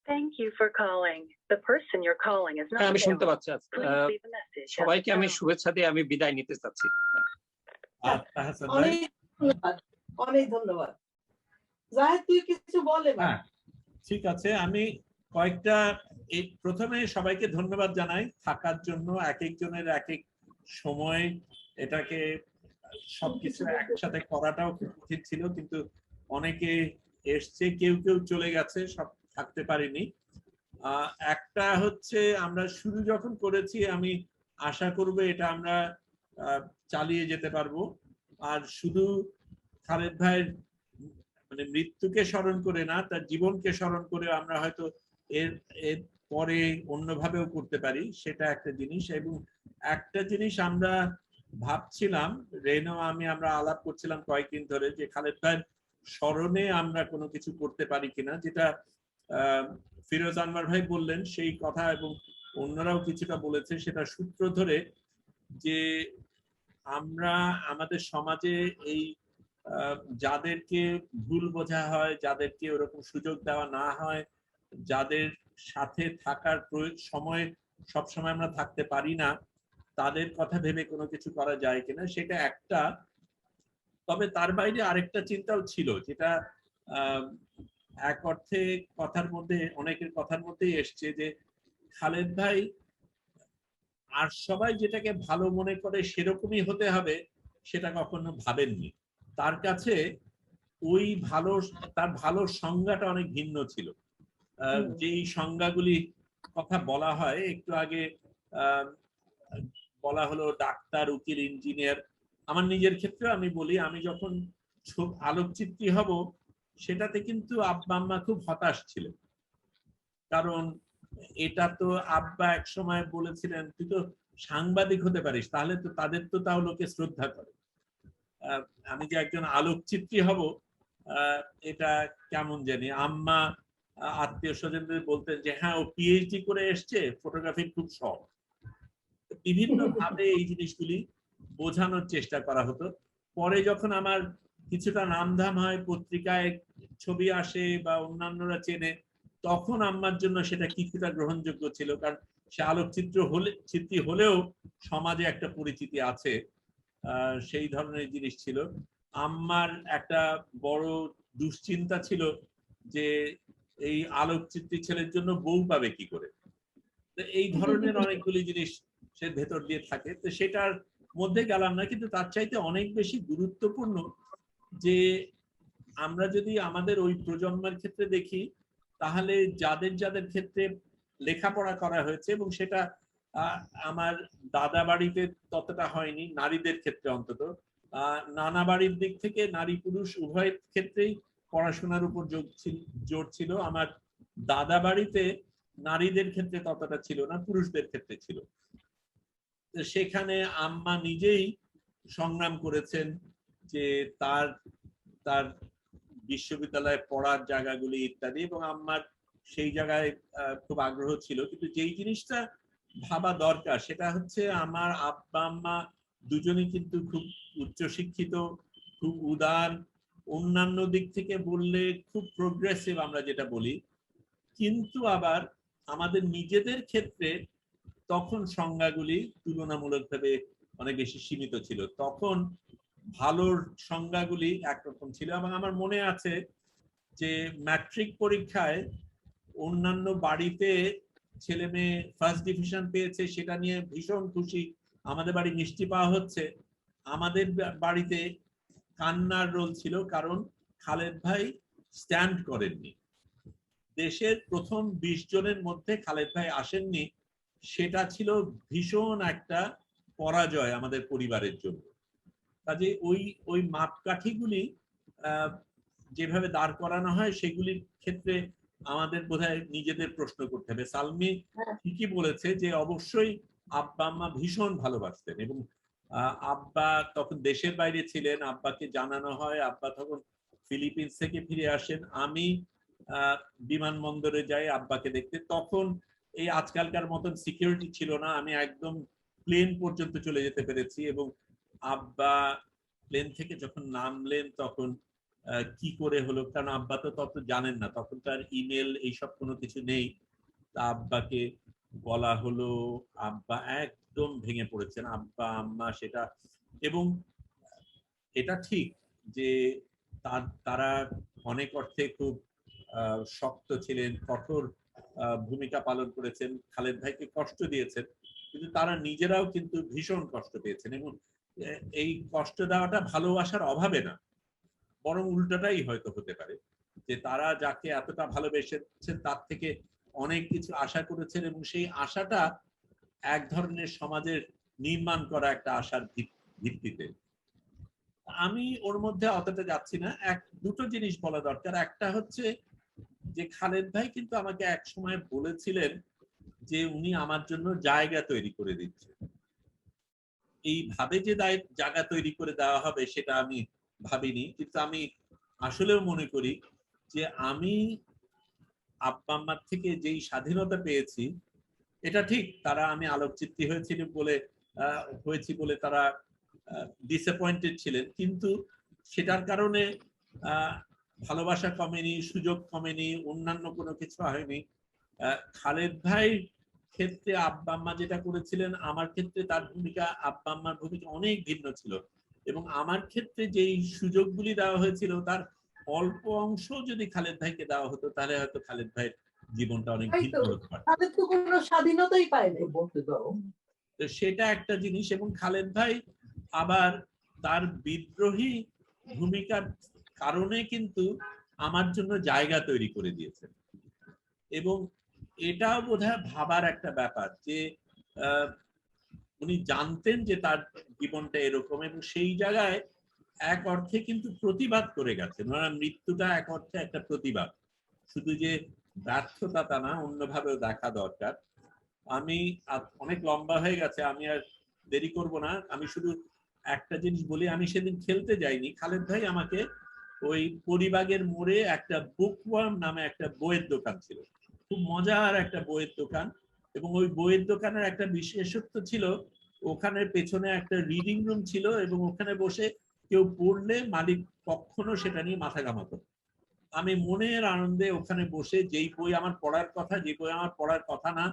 Thank you for calling. The person you're calling is not আমি শুনতে available. পাচ্ছি। Please leave a message. সবাইকে আমি শুভেচ্ছা দিয়ে আমি বিদায় নিতে চাচ্ছি। অনেক ধন্যবাদ, অনেক ধন্যবাদ। জাহেদ, তুই কিছু বল এবার। ঠিক আছে, আমি কয়েকটা প্রথমে সবাইকে ধন্যবাদ জানাই থাকার জন্য। এক একজনের এক এক সময় এটাকে সবকিছু একসাথে করাটাও খুব কঠিন ছিল, কিন্তু অনেকে এসছে, কেউ কেউ চলে গেছে, সব থাকতে পারিনি। একটা হচ্ছে আমরা শুরু যখন করেছি আমি আশা করব এটা আমরা চালিয়ে যেতে পারবো। আর শুধু খালেদ ভাইয়ের মানে মৃত্যুকে স্মরণ করে না, তার জীবনকে স্মরণ করে আমরা হয়তো এর পরে অন্যভাবেও করতে পারি, সেটা একটা জিনিস। এবং একটা জিনিস আমরা ভাবছিলাম, রেনো আমরা আলাপ করছিলাম কয়েকদিন ধরে, যে খালেদ ভাইয়ের স্মরণে আমরা কোনো কিছু করতে পারি কিনা, যেটা ফিরোজ আনওয়ার ভাই বললেন সেই কথা এবং অন্যরাও কিছুটা বলেছে, সেটা সূত্র ধরে যে আমরা আমাদের সমাজে এই যাদেরকে ভুল বোঝা হয়, যাদেরকে ওরকম সুযোগ দেওয়া না হয়, যাদের সাথে থাকার সময় সবসময় আমরা থাকতে পারি না, তাদের কথা ভেবে কোনো কিছু করা যায় কিনা, সেটা একটা। তবে তার বাইরে আরেকটা চিন্তাও ছিল, যেটা এক অর্থে কথার মধ্যে, অনেকের কথার মধ্যেই এসছে, যে খালেদ ভাই আর সবাই যেটাকে ভালো মনে করে সেরকমই হতে হবে সেটা কখনো ভাবেননি। তার কাছে ওই ভালো, তার ভালোর সংজ্ঞাটা অনেক ভিন্ন ছিল। যেই সংজ্ঞাগুলি কথা বলা হয়, একটু আগে বলা হলো ডাক্তার, উকিল, ইঞ্জিনিয়ার। আমার নিজের ক্ষেত্রে আমি বলি, আমি যখন আলোকচিত্রী হব সেটাতে কিন্তু আব্বা আম্মা খুব হতাশ ছিলেন, কারণ এটা তো আব্বা এক সময় বলেছিলেন তুই তো সাংবাদিক হতে পারিস, তাহলে তো তাদের তো তাও লোকে শ্রদ্ধা করে। আমি যে একজন আলোকচিত্রী হব এটা কেমন জানি। আম্মা আত্মীয় স্বজনদের বলতেন যে হ্যাঁ ও পিএইচডি করে এসছে, ফটোগ্রাফির খুব শখ। বিভিন্ন ভাবে এই জিনিসগুলি বোঝানোর চেষ্টা করা হতো। পরে যখন আমার কিছুটা নামধাম হয়, পত্রিকায় ছবি আসে বা অন্যান্যরা চেনে, তখন আম্মার জন্য সেটা কিছুটা গ্রহণযোগ্য ছিল, কারণ সে আলোকচিত্র চিত্রী হলেও সমাজে একটা পরিচিতি আছে, সেই ধরনের জিনিস ছিল। আম্মার একটা বড় দুশ্চিন্তা ছিল যে এই আলোকচিত্রী ছেলের জন্য বউ পাবে কি করে। এই ধরনের অনেকগুলি জিনিস সে ভেতর দিয়ে থাকে, তো সেটার মধ্যে গেলাম না। কিন্তু তার চাইতে অনেক বেশি গুরুত্বপূর্ণ যে আমরা যদি আমাদের ওই প্রজন্মের ক্ষেত্রে দেখি, তাহলে যাদের যাদের ক্ষেত্রে লেখাপড়া করা হয়েছে, এবং সেটা আমার দাদা বাড়িতে ততটা হয়নি, নারীদের ক্ষেত্রে অন্তত, নানা বাড়ির দিক থেকে নারী পুরুষ উভয় ক্ষেত্রেই পড়াশোনার উপর জোর ছিল। আমার দাদা বাড়িতে নারীদের ক্ষেত্রে ততটা ছিল না, পুরুষদের ক্ষেত্রে ছিল। সেখানে আম্মা নিজেই সংগ্রাম করেছেন যে তার তার বিশ্ববিদ্যালয়ে পড়ার জায়গাগুলি ইত্যাদি, এবং আম্মার সেই জায়গায় খুব আগ্রহ ছিল। কিন্তু যেই জিনিসটা ভাবা দরকার সেটা হচ্ছে আমার আব্বা আম্মা দুজনেই কিন্তু খুব উচ্চশিক্ষিত, খুব উদার, অন্যান্য দিক থেকে বললে খুব প্রোগ্রেসিভ আমরা যেটা বলি, কিন্তু আবার আমাদের নিজেদের ক্ষেত্রে তখন সংজ্ঞাগুলি তুলনামূলকভাবে অনেক বেশি সীমিত ছিল। তখন ভালোর সংজ্ঞাগুলি একরকম ছিল। এবং আমার মনে আছে যে ম্যাট্রিক পরীক্ষায় অন্যান্য বাড়িতে ছেলে মেয়ে ফার্স্ট ডিভিশন পেয়েছে, সেটা নিয়ে ভীষণ খুশি, আমাদের বাড়ি মিষ্টি পাওয়া হচ্ছে। আমাদের বাড়িতে কান্নার রোল ছিল, কারণ খালেদ ভাই স্ট্যান্ড করেননি। দেশের প্রথম 20 জনের মধ্যে খালেদ ভাই আসেননি, সেটা ছিল ভীষণ একটা পরাজয় আমাদের পরিবারের জন্য। কাজে ওই মাপকাঠিগুলি যেভাবে দাঁড় করানো হয় সেগুলির ক্ষেত্রে আমাদের বোধহয় নিজেদের প্রশ্ন করতে হবে। সালমি ঠিকই বলেছে যে অবশ্যই আব্বা আম্মা ভীষণ ভালোবাসতেন, এবং আব্বা তখন দেশের বাইরে ছিলেন, আব্বাকে জানানো হয়, আব্বা তখন ফিলিপিন্স থেকে ফিরে আসেন, আমি বিমানবন্দরে যাই আব্বাকে দেখতে। তখন এই আজকালকার মতন সিকিউরিটি ছিল না, আমি একদম প্লেন পর্যন্ত চলে যেতে পেরেছি। এবং আব্বা প্লেন থেকে যখন নামলেন তখন কি করে হলো, কারণ আব্বা তো তত জানেন না, তখন তার ইমেল এইসব কোনো কিছু নেই। তা আব্বাকে বলা হলো, আব্বা একদম ভেঙে পড়েছেন, আব্বা আম্মা সেটা। এবং এটা ঠিক যে তারা অনেক অর্থে খুব শক্ত ছিলেন, কঠোর ভূমিকা পালন করেছেন, খালেদ ভাইকে কষ্ট দিয়েছেন, কিন্তু তারা নিজেরাও কিন্তু ভীষণ কষ্ট পেয়েছেন। এবং এই কষ্ট দেওয়াটা ভালোবাসার অভাবে না, বরং উল্টাটাই হয়তো হতে পারে, যে তারা যাকে এতটা ভালোবেসেছেন তার থেকে অনেক কিছু আশা করেছেন, এবং সেই আশাটা এক ধরনের সমাজের নির্মাণ করা একটা আশার ভিত্তিতে। আমি ওর মধ্যে অতটা যাচ্ছি না। দুটো জিনিস বলা দরকার। একটা হচ্ছে যে খালেদ ভাই কিন্তু আমাকে এক সময় বলেছিলেন যে উনি আমার জন্য জায়গা তৈরি করে দিচ্ছেন। এইভাবে যে জায়গা তৈরি করে দেওয়া হবে সেটা আমি ভাবিনি, কিন্তু আমি আসলেও মনে করি যে আমি আব্বা আম্মার থেকে যেই স্বাধীনতা পেয়েছি, এটা ঠিক তারা আমি আলোকচিত্রী হয়েছি বলে তারা ডিসঅ্যাপয়েন্টেড ছিলেন, কিন্তু সেটার কারণে ভালোবাসা কমেনি, সুযোগ কমেনি, অন্যান্য কোনো কিছু হয়নি। খালেদ ভাই ক্ষেত্রে আব্বা আম্মা যেটা করেছিলেন, আমার ক্ষেত্রে তার ভূমিকা, আব্বা আম্মার ভূমিকা অনেক ভিন্ন ছিল। এবং আমার ক্ষেত্রে যেই সুযোগগুলি দেওয়া হয়েছিল তার অল্প অংশ যদি খালেদ ভাইকে দেওয়া হতো, তাহলে হয়তো খালেদ ভাইয়ের জীবনটা অনেক ভিন্ন হতে পারত। তাদের তো কোনো স্বাধীনতাই পায়নি বলতে পারো। তো সেটা একটা জিনিস। এবং খালেদ ভাই আবার তার বিদ্রোহী ভূমিকার কারণে কিন্তু আমার জন্য জায়গা তৈরি করে দিয়েছেন। এবং এটাও বোধহয় ভাবার একটা ব্যাপার যে উনি জানতেন যে তার জীবনটা এরকম, এবং সেই জায়গায় এক অর্থে কিন্তু প্রতিবাদ করে গেছেন। ওনার মৃত্যুটা এক অর্থে একটা প্রতিবাদ, শুধু যে ব্যর্থতা তা না, অন্যভাবেও দেখা দরকার। আমি অনেক লম্বা হয়ে গেছে, আমি আর দেরি করব না। আমি শুধু একটা জিনিস বলি, আমি সেদিন খেলতে যাইনি। খালেদ ভাই আমাকে ওই পরিবাগের মোড়ে একটা বুকওয়ার্ম নামে একটা বইয়ের দোকান ছিল, খুব মজার একটা বইয়ের দোকান। এবং ওই বইয়ের দোকানের একটা বিশেষত্ব ছিল, ওখানে পেছনে একটা রিডিং রুম ছিল, এবং ওখানে বসে কেউ পড়লে মালিক কখনো সেটা নিয়ে মাথা ঘামাতো। আমি মনের আনন্দে ওখানে বসে যেই বই আমার পড়ার কথা, যে বই আমার পড়ার কথা না,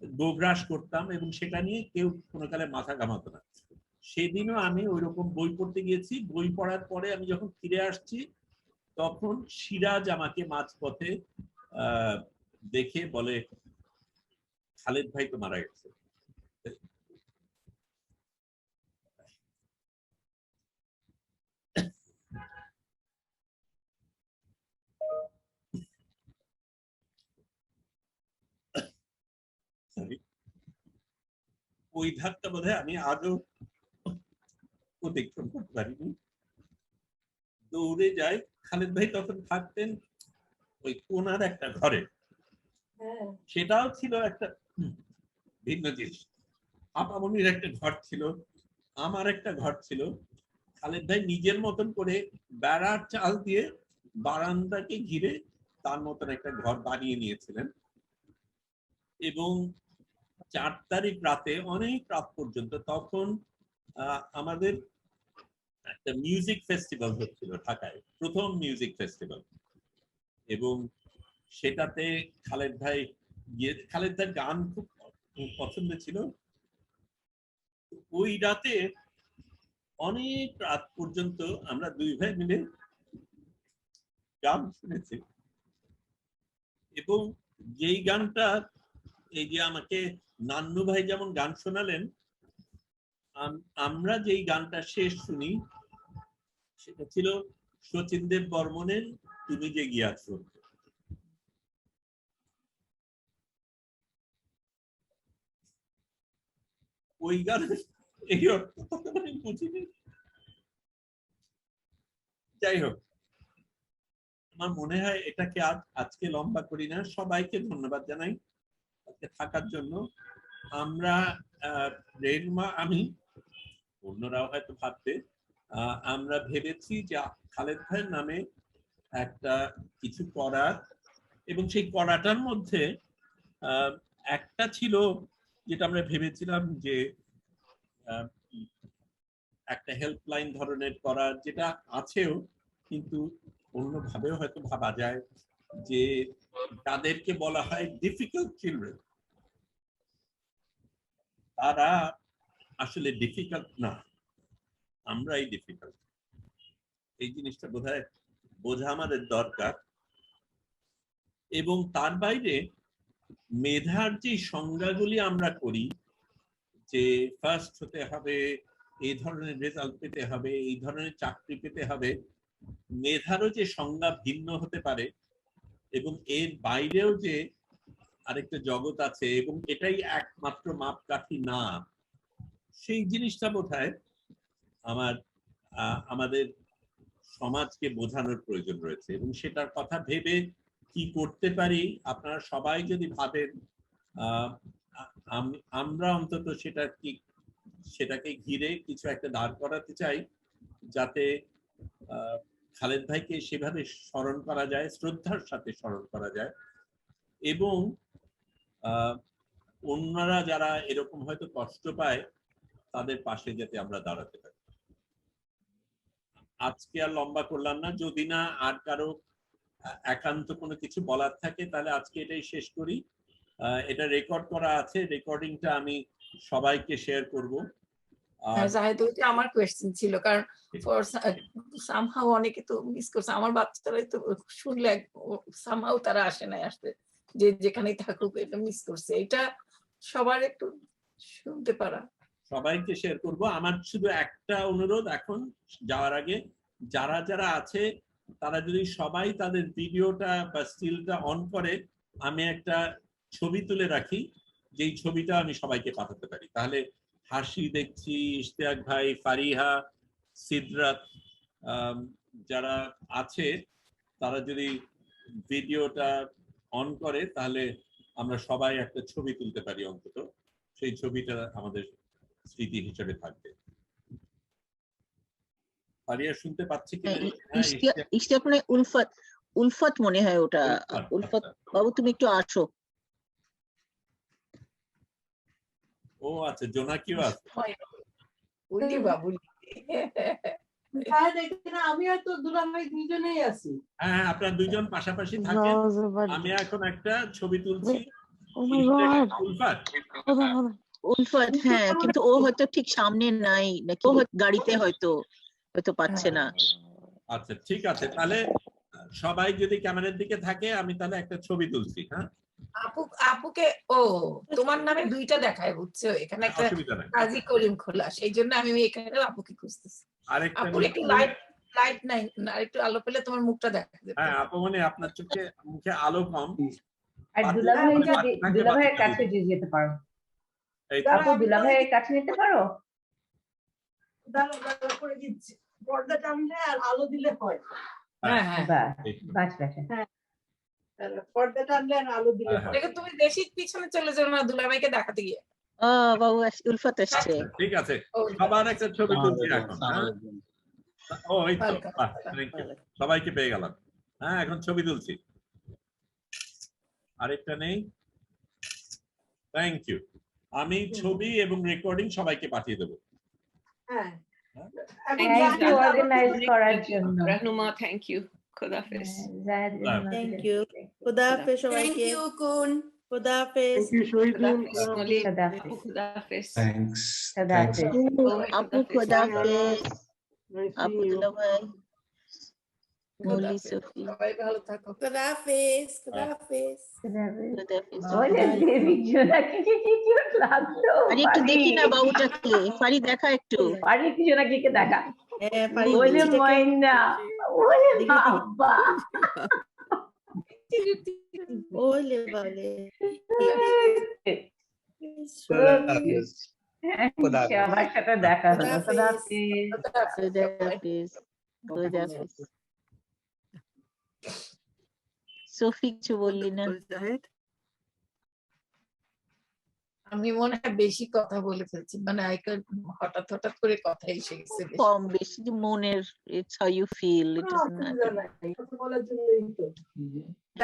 গোগ্রাস করতাম, এবং সেটা নিয়ে কেউ কোনো কালে মাথা ঘামাতো না। সেদিনও আমি ওই রকম বই পড়তে গিয়েছি। বই পড়ার পরে আমি যখন ফিরে আসছি, তখন সিরাজ আমাকে মাঝপথে দেখে বলে, খালেদ ভাই তো মারা গেছে। ওই ধাক্কা বোধহয় আমি আজও অতিক্রম করতে পারিনি। দৌড়ে যাই। খালেদ ভাই তখন থাকতেন ওই কোনার একটা ঘরে, সেটাও ছিল একটা ভিন্ন জিনিস। আপামনির একটা ঘর ছিল, আমার একটা ঘর ছিল। খালেদ ভাই নিজের মতন করে বেড়ার চাল দিয়ে বারান্দাকে ঘিরে তার মতন একটা ঘর বানিয়ে নিয়েছিলেন। এবং 4 তারিখ রাতে অনেক রাত পর্যন্ত, তখন আমাদের একটা মিউজিক ফেস্টিভ্যাল হচ্ছিল ঢাকায়, প্রথম মিউজিক ফেস্টিভ্যাল। এবং সেটাতে খালেদ ভাই গান খুব পছন্দ ছিল। ওই রাতে অনেক রাত পর্যন্ত আমরা দুই ভাই মিলে গান শুনেছি। এবং যেই গানটা, এই যে আমাকে নান্নু ভাই যেমন গান শোনালেন, আমরা যেই গানটা শেষ শুনি সেটা ছিল শচীন দেব বর্মনের তুমি যে গিয়াছো। ওই গান এই অর্থ আমি বুঝিনি। যাই হোক, আমার মনে হয় এটাকে আজকে লম্বা করি না। সবাইকে ধন্যবাদ জানাই আজকে থাকার জন্য। আমরা রেনমা, আমি, অন্যরাও হয়তো ভাবতে, আমরা ভেবেছি যে খালেদ ভাইয়ের নামে একটা কিছু করার, এবং সেই করাটার মধ্যে একটা ছিল যেটা আমরা ভেবেছিলাম যে একটা হেল্পলাইন ধরনের করার, যেটা আছেও, কিন্তু অন্যভাবেও হয়তো ভাবা যায় যে তাদেরকে বলা হয় ডিফিকাল্ট চিলড্রেন, তারা আসলে ডিফিকাল্ট না, আমরাই ডিফিকাল্ট। এই জিনিসটা বোঝা আমাদের দরকার। এবং তার বাইরে মেধার যে সংজ্ঞাগুলি আমরা করি, যে ফার্স্ট হতে হবে, এই ধরনের রেজাল্ট পেতে হবে, এই ধরনের চাকরি পেতে হবে, মেধারও যে সংজ্ঞা ভিন্ন হতে পারে এবং এর বাইরেও যে আরেকটা জগৎ আছে এবং এটাই একমাত্র মাপকাঠি না, সেই জিনিসটা বোধহয় আমাদের সমাজকে বোঝানোর প্রয়োজন রয়েছে। এবং সেটার কথা ভেবে কি করতে পারি, আপনারা সবাই যদি ভাবেন, আমরা অন্তত সেটাকে ঘিরে কিছু একটা দাঁড় করাতে চাই, যাতে খালেদ ভাইকে সেভাবে স্মরণ করা যায়, শ্রদ্ধার সাথে স্মরণ করা যায়, এবং অন্যরা যারা এরকম হয়তো কষ্ট পায় তাদের পাশে যাতে আমরা দাঁড়াতে পারি। আজকে আর লম্বা করলাম না, যদি না আর কারো একান্ত কোনো কিছু বলার থাকে তাহলে আজকে এটাই শেষ করি। এটা রেকর্ড করা আছে, রেকর্ডিংটা আমি সবাইকে শেয়ার করব। জাহিদ, ওইটা আমার কোয়েশ্চেন ছিল, কারণ সামহাউ অনেকে তো মিস করছে, আমার বাচ্চারাই তো শুনলে সামহাউ তারা আসে নাই, আসতে যে যেখানেই থাকুক এটা মিস করছে, এটা সবার একটু শুনতে পারা। সবাইকে শেয়ার করব। আমার শুধু একটা অনুরোধ, এখন যাওয়ার আগে যারা যারা আছে তারা যদি সবাই তাদের ভিডিওটা বা স্টিলটা অন করে, আমি একটা ছবি তুলে রাখি, যেই ছবিটা আমি সবাইকে পাঠাতে পারি। তাহলে হাসি দেখছি, ইশতিয়াক ভাই, ফারিহা, সিদরাত, যারা আছে তারা যদি ভিডিওটা অন করে তাহলে আমরা সবাই একটা ছবি তুলতে পারি, অন্তত সেই ছবিটা আমাদের স্মৃতি হিসেবে থাকবে। ফারিহা শুনতে পাচ্ছি কিনা? ইশতিয়াক মানে উলফত মনে হয় ওটা। উলফত বাবু তুমি একটু আসো। ও আচ্ছা, জোনাকিও আছে। আমি হয়তো দুলাভাই দুইজনেই আছি। হ্যাঁ, আপনারা দুইজন পাশাপাশি থাকেন। আমি এখন একটা ছবি তুলছি। উলফত, হ্যাঁ, কিন্তু ও হয়তো ঠিক সামনে নাই, নাকি গাড়িতে হয়তো পাচ্ছে না। আচ্ছা ঠিক আছে, তাহলে সবাই যদি ক্যামেরার দিকে থাকে আমি তাহলে একটা ছবি তুলছি। হ্যাঁ, আপুকে তোমার নামে দুইটা দেখায়, বুঝছো? এখানে একটা কাজী করিম খোলা, সেই জন্য আমি এখানে আপুকে খুঁজতেছি। আপুর একটু লাইট নাই, আর একটু আলো পেলে তোমার মুখটা দেখা যাবে। হ্যাঁ আপু, মানে আপনার মুখে আলো কম। আর দুলাভাইয়ের কাছে যেতে পারো, আপু দুলাভাইয়ের কাছে নিতে পারো। দাঁড়াও করে দিচ্ছি, পর্দা টানলে আর আলো দিলে হয়। হ্যাঁ হ্যাঁ, বাস হ্যাঁ, পর্দা টানলে আর আলো দিলে হয়। দেখো তুমি বেশি পিছনে চলে যাও না দুলাভাইকে দেখাতে গিয়ে। বাবু উলফত আসছে। ঠিক আছে, সবার একটা ছবি তুলছি এখন। ও এই তো, সবাইকে পেয়ে গেলাম। হ্যাঁ, এখন ছবি তুলছি। আরেকটা নেই। Thank you. আমি ছবি এবং রেকর্ডিং সবাইকে পাঠিয়ে দেবো। হ্যাঁ, থ্যাংক ইউ অর্গানাইজ করার জন্য। Rahnuma, thank you. খোদাফেজ। Thank you. খোদাফেজ সবাইকে। থ্যাংক ইউ কুন। খোদাফেজ। খোদাফেজ। থ্যাঙ্কস। আপু খোদাফেজ। আপু দুলাভাই, মৌলি, সফি, সবাই ভালো থাকো। খোদাফেজ। খোদাফেজ। লাগলো। একটু দেখি না বাবুটাকে, ফারি দেখা একটু। ফারি একটু জোনাকিকে দেখা। হ্যাঁ, ফারি ওরে ময়না, ওরে বাবা, ওলে বালে। সবার সাথে দেখা হলো। সফি কিছু বললি না? আমি মনে হয় বেশি কথা বলে ফেলছি, মানে হঠাৎ হঠাৎ করে কথা এসে গেছে। কম বেশি মনের, it's how you feel, it is not.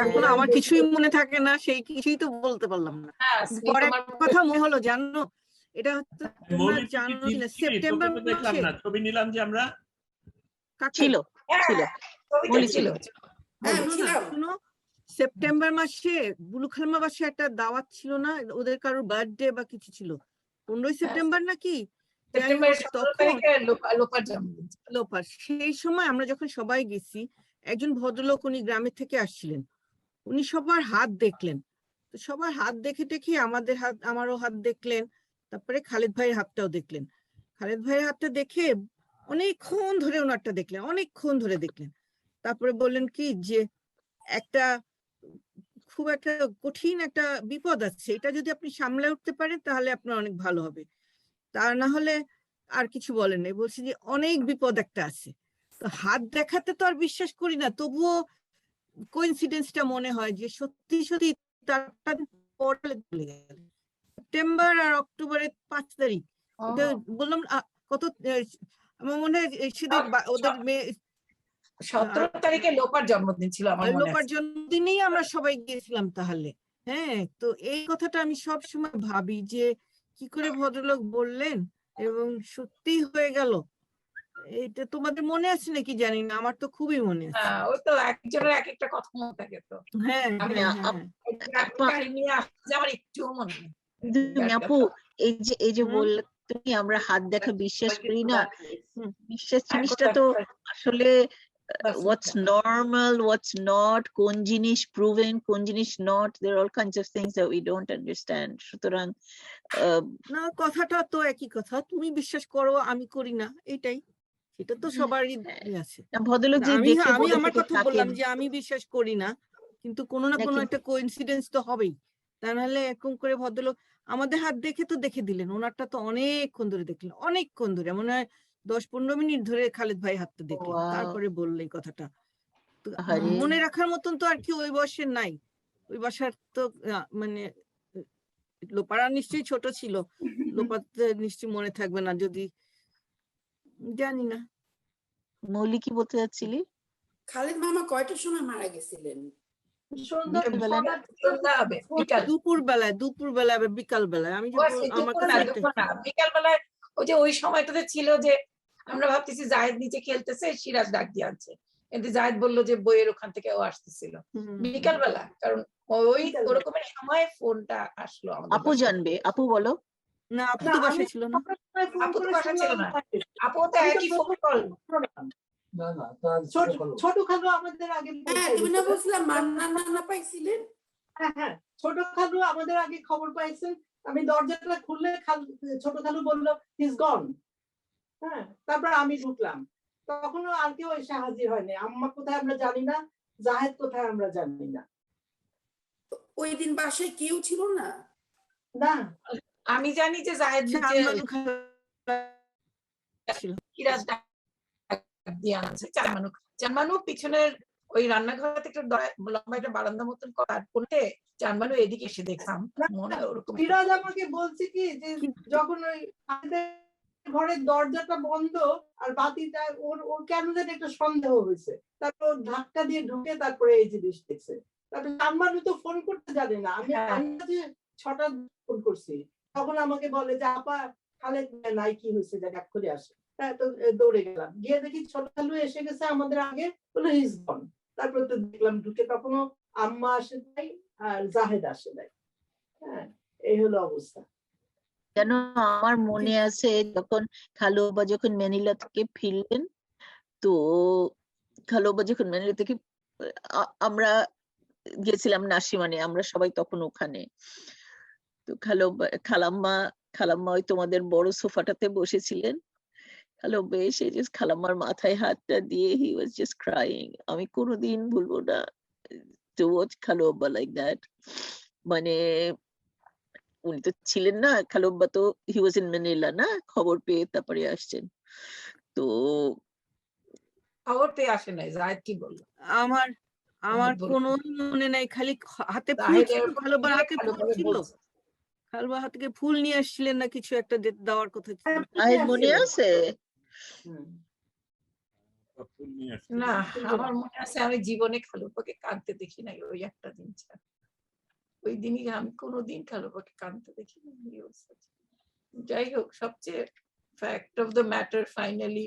এখন আমার কিছুই মনে থাকে না, সেই কিছুই তো বলতে পারলাম না। পরে কথা মনে হলো, জানো এটা হচ্ছে তোমরা জানো না, সেপ্টেম্বর দেখলাম না, ছবি নিলাম যে আমরা। ছিল কবিতা ছিল। শুনো, সেপ্টেম্বর মাসে বুলু খালমা বাসে একটা দাওয়াত ছিল না, ওদের কারোর বার্থডে বা কিছু ছিল, 15ই সেপ্টেম্বর নাকি? লোপার সেই সময় আমরা যখন সবাই গেছি, একজন ভদ্রলোক উনি গ্রামের থেকে আসছিলেন, উনি সবার হাত দেখলেন, তো সবার হাত দেখে দেখে আমাদের হাত, আমারও হাত দেখলেন, তারপরে খালেদ ভাইয়ের হাতটাও দেখলেন। খালেদ ভাইয়ের হাতটা দেখে অনেকক্ষণ ধরে ওনারটা দেখলেন, অনেকক্ষণ ধরে দেখলেন, তারপরে বললেন কি যে একটা খুব একটা কঠিন একটা বিপদ আছে, এটা যদি আপনি সামলে উঠতে পারেন তাহলে আপনার অনেক ভালো হবে, তা না হলে আর কিছু বলেন নাই, বলছি যে অনেক বিপদ একটা আছে। তো হাত দেখাতে তো আর বিশ্বাস করি না, তবুও কোইন্সিডেন্সটা মনে হয় যে সত্যি সত্যি তারটা পরে চলে গেল সেপ্টেম্বর আর অক্টোবরের 5 তারিখ, এটা বললাম কত আমার মনে হয় সেদিন ওদের মেয়ে 17 তারিখে লোপার জন্মদিন ছিল আমার মনে আছে। লোপার জন্মদিনেই আমরা সবাই গিয়েছিলাম তাহলে। হ্যাঁ, তো এই কথাটা আমি সব সময় ভাবি যে কি করে ভদ্রলোক বললেন এবং সত্যি হয়ে গেল। এটা তোমাদের মনে আছে নাকি জানি না, আমার তো খুবই মনে আছে। হ্যাঁ, ওই তো একজনের এক একটা কথা মনে থাকে তো। হ্যাঁ, কাহিনী আসছে আমার একটু মনে নেই। আপু এই যে বললে তুমি আমরা হাত দেখা বিশ্বাস করি না, বিশ্বাস জিনিসটা তো আসলে what's normal, what's not, কোন জিনিস proven, কোন জিনিস not, there are all kinds of things that we don't understand. সুতরাং না, কথাটা তো একই কথা, তুমি বিশ্বাস করো আমি করি না, এটাই, এটা তো সবারই আছে। ভদ্রলোক যে আমি আমার কথা বললাম যে আমি বিশ্বাস করি না, কিন্তু কোনো না কোনো একটা কোইন্সিডেন্স তো হবেই, তা নাহলে এরকম করে ভদ্রলোক আমাদের হাত দেখে তো দেখে দিলেন, ওনারটা তো অনেকক্ষণ ধরে দেখলেন, অনেকক্ষণ ধরে, মনে হয় 10-15 মিনিট ধরে খালেদ ভাই হাতটা দেখলেন, তারপরে বললেন এই কথাটা। মনে রাখার মতন তো আর কি ওই বয়সের নাই, ওই বাসার তো মানে লোপারা নিশ্চয়ই ছোট ছিল, লোপার নিশ্চয়ই মনে থাকবে না, যদি জানি না। মৌলি কি বলতে যাচ্ছিলি? খালেদ মামা কয়টার সময় মারা গেছিলেন? দুপুর বেলায় বিকাল বেলায়, আমি বিকাল বেলায় ওই যে ওই সময়টাতে ছিল যে আমরা ভাবতেছি জায়েদ নিচে খেলতেছে, সিরাজ ডাক দিয়ে আনছে, কিন্তু জায়েদ বললো যে বইয়ের ওখান থেকে ও আসতেছিল বিকাল বেলা, কারণ ওই ওরকমের সময় ফোনটা আসলো আমাদের। আপু জানবে, আপু বলো। না, আপু তো বাসায় ছিল না, আপু তো বাসায় ছিল না, আপু তো একই ফোন কল। ছোট খালু আমাদের আগে, তুমি না বলছিলাম নানা পাইছিলেন? হ্যাঁ, ছোট খালু আমাদের আগে খবর পাইছেন, আমি দরজাটা খুললে ছোট খালু বললো ইজ গন। হ্যাঁ, তারপর আমি ঢুকলাম, তখনও আর কেউ এসে হাজির হয়নি, আম্মা কোথায় আমরা জানি না, জাহেদ কোথায় আমরা জানি না। ওই দিন বাসায় কেউ ছিল না? না, আমি জানি যে জাহেদ চানমানু পিছনের ওই রান্নাঘর থেকে লম্বা একটা বারান্দা মতন করার পরে চানমানু এদিকে এসে দেখলাম, মনে হয় ওরকম। সিরাজ আমাকে বলছে কি যে যখন ওই ঘরের দরজাটা বন্ধ আর বাতিটা, ওর কেন যেন একটা সন্দেহ হয়েছে, তারপর ধাক্কা দিয়ে ঢুকে তারপরে এই জিনিস দেখছে। তারপরে চানমানু তো ফোন করতে জানে না, আমি 6টা ফোন করছি, তখন আমাকে বলে যে আপা খালেদ নাই, কি হয়েছে, যে এক করে আসে। হ্যাঁ, তো দৌড়ে গেলাম, গিয়ে দেখি ছোট খালু এসে গেছে আমাদের আগে, বলে হিজ গন। তারপরে তো দেখলাম ঢুকে, তখনও আম্মা আসে নাই আর জাহেদ আসে নাই। হ্যাঁ, এই হলো অবস্থা। যেন আমার মনে আছে যখন খালুবা যখন ম্যানিলা থেকে ফিরলেন, তো খালুবা যখন ম্যানিলা থেকে আমরা গেছিলাম নাসিমানে, আমরা সবাই তখন ওখানে, তো খালাম্মা ওই তোমাদের বড় সোফাটাতে বসেছিলেন, খালুবা এসে খালাম্মার মাথায় হাতটা দিয়ে হি ওয়াজ জাস্ট ক্রাইং। আমি কোনোদিন ভুলবো না টু ওয়াচ খালুবা লাইক দ্যাট। মানে উনি তো ছিলেন না, খালুব্বা তো হি ওয়াজ ইন ম্যানিলা না, খবর পেয়ে তারপরে আসছেন। তো খবর পেয়ে আসে নাই, জায়েদ কি বললো আমার কোনো মনে নাই, খালি হাতে ফুল ছিল, খালুবার হাতে ফুল ছিল, খালুবা হাতে ফুল নিয়ে আসছিলেন না, কিছু একটা দেওয়ার কথা ছিল, মনে আছে? না, আমার মনে আছে আমি জীবনে খালুবাকে কাঁদতে দেখি নাই, ওই একটা দিন ছাড়া। ওই দিনই আমি কোনোদিন খালুবাকে কাঁদতে দেখি না। যাই হোক, সবচেয়ে fact of the matter finally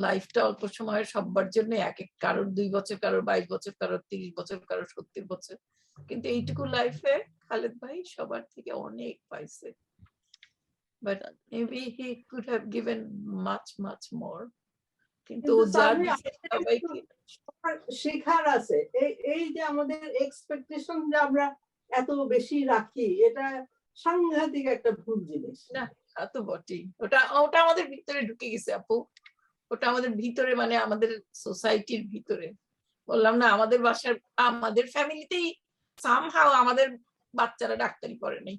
লাইফটা অল্প সময়ের সবার জন্য এক এক, কারোর 2 বছর, কারোর 22 বছর, কারোর 30 বছর, কারোর 70 বছর, কিন্তু এইটুকু লাইফে খালেদ ভাই সবার থেকে অনেক পাইছে, but maybe he could have given much more, কিন্তু যার সবাইকে শেখার আছে। এই যে আমাদের এক্সপেকটেশন যে আমরা এত বেশি রাখি, এটা সাংঘাতিক একটা ভুল জিনিস। না তা তো বটেই, ওটা আমাদের ভিতরে ঢুকে গেছে আপু, ওটা আমাদের ভিতরে, মানে আমাদের সোসাইটির ভিতরে। বললাম না, আমাদের বাসার, আমাদের ফ্যামিলিতেই সামহাও আমাদের বাচ্চারা ডাক্তারি পড়ে নাই,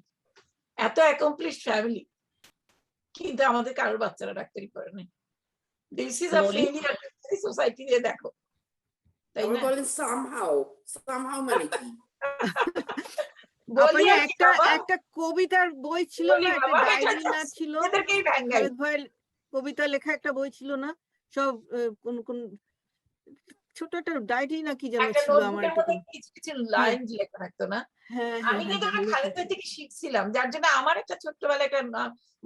এত অ্যাকমপ্লিশ ফ্যামিলি, কিন্তু আমাদের কারোর বাচ্চারা ডাক্তারি পড়ে নাই। This is a failure society দিয়ে, দেখো তাই না? বলেন সামহাউ মানে কি? একটা কবিতার বই ছিল না, একটা ডায়েরি না ছিল, খালেদ ভাইয়ের কবিতা লেখা একটা বই ছিল না, সব কোন ছোট একটা ডায়েরি না কি যেন ছিল, আমার কিছু লাইন লেখা থাকতো না। আমি কিন্তু খালেদ ভাই থেকে শিখছিলাম, যার জন্য আমার একটা ছোট্টবেলা একটা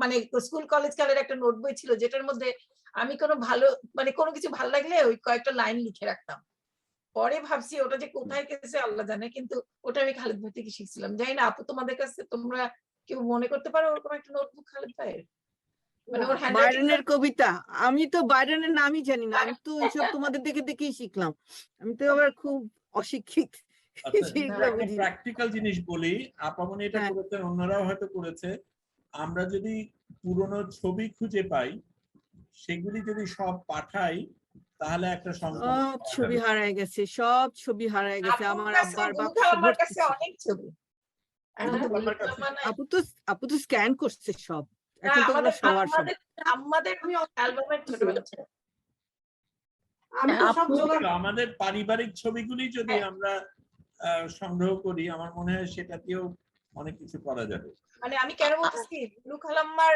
মানে স্কুল কলেজ কালের একটা নোট বই ছিল, যেটার মধ্যে আমি কোনো ভালো, মানে কোনো কিছু ভালো লাগলে ওই কয়েকটা লাইন লিখে রাখতাম। পরে ভাবছি ওটা যে কোথায় গেছে আল্লাহ জানে, কিন্তু ওটা আমি খালেদ ভাই থেকে শিখছিলাম। জানি না আপু তোমাদের কাছে তোমরা কেউ মনে করতে পারো ওরকম একটা নোটবুক খালেদ ভাইয়ের? মানে ওর বাইরনের কবিতা, আমি তো বাইরনের নামই জানি না, আমি তো এইসব তোমাদের দেখে দেখেই শিখলাম, আমি তো আবার খুব অশিক্ষিত। প্র্যাকটিক্যাল জিনিস বলি, আপামনি এটা করেছেন, অন্যরাও হয়তো করেছে। আমরা যদি পুরনো ছবি খুঁজে পাই, সেগুলি যদি সব পাঠাই, তাহলে একটা সব ছবি হারায় গেছে, সব ছবি হারায় গেছে। আমার আব্বার বাক্স ভর্তি অনেক ছবি। আপু তো স্ক্যান করছে সব, এখন তো ওগুলো সবার সব আমাদের অ্যালবামের ছোটবেলা ছিল। আমাদের পারিবারিক ছবিগুলি যদি আমরা সংগ্রহ করি, আমার মনে হয় সেটাতেও অনেক কিছু করা যাবে। মানে আমি কেন বলতেছি, নুরুল খালাম্মার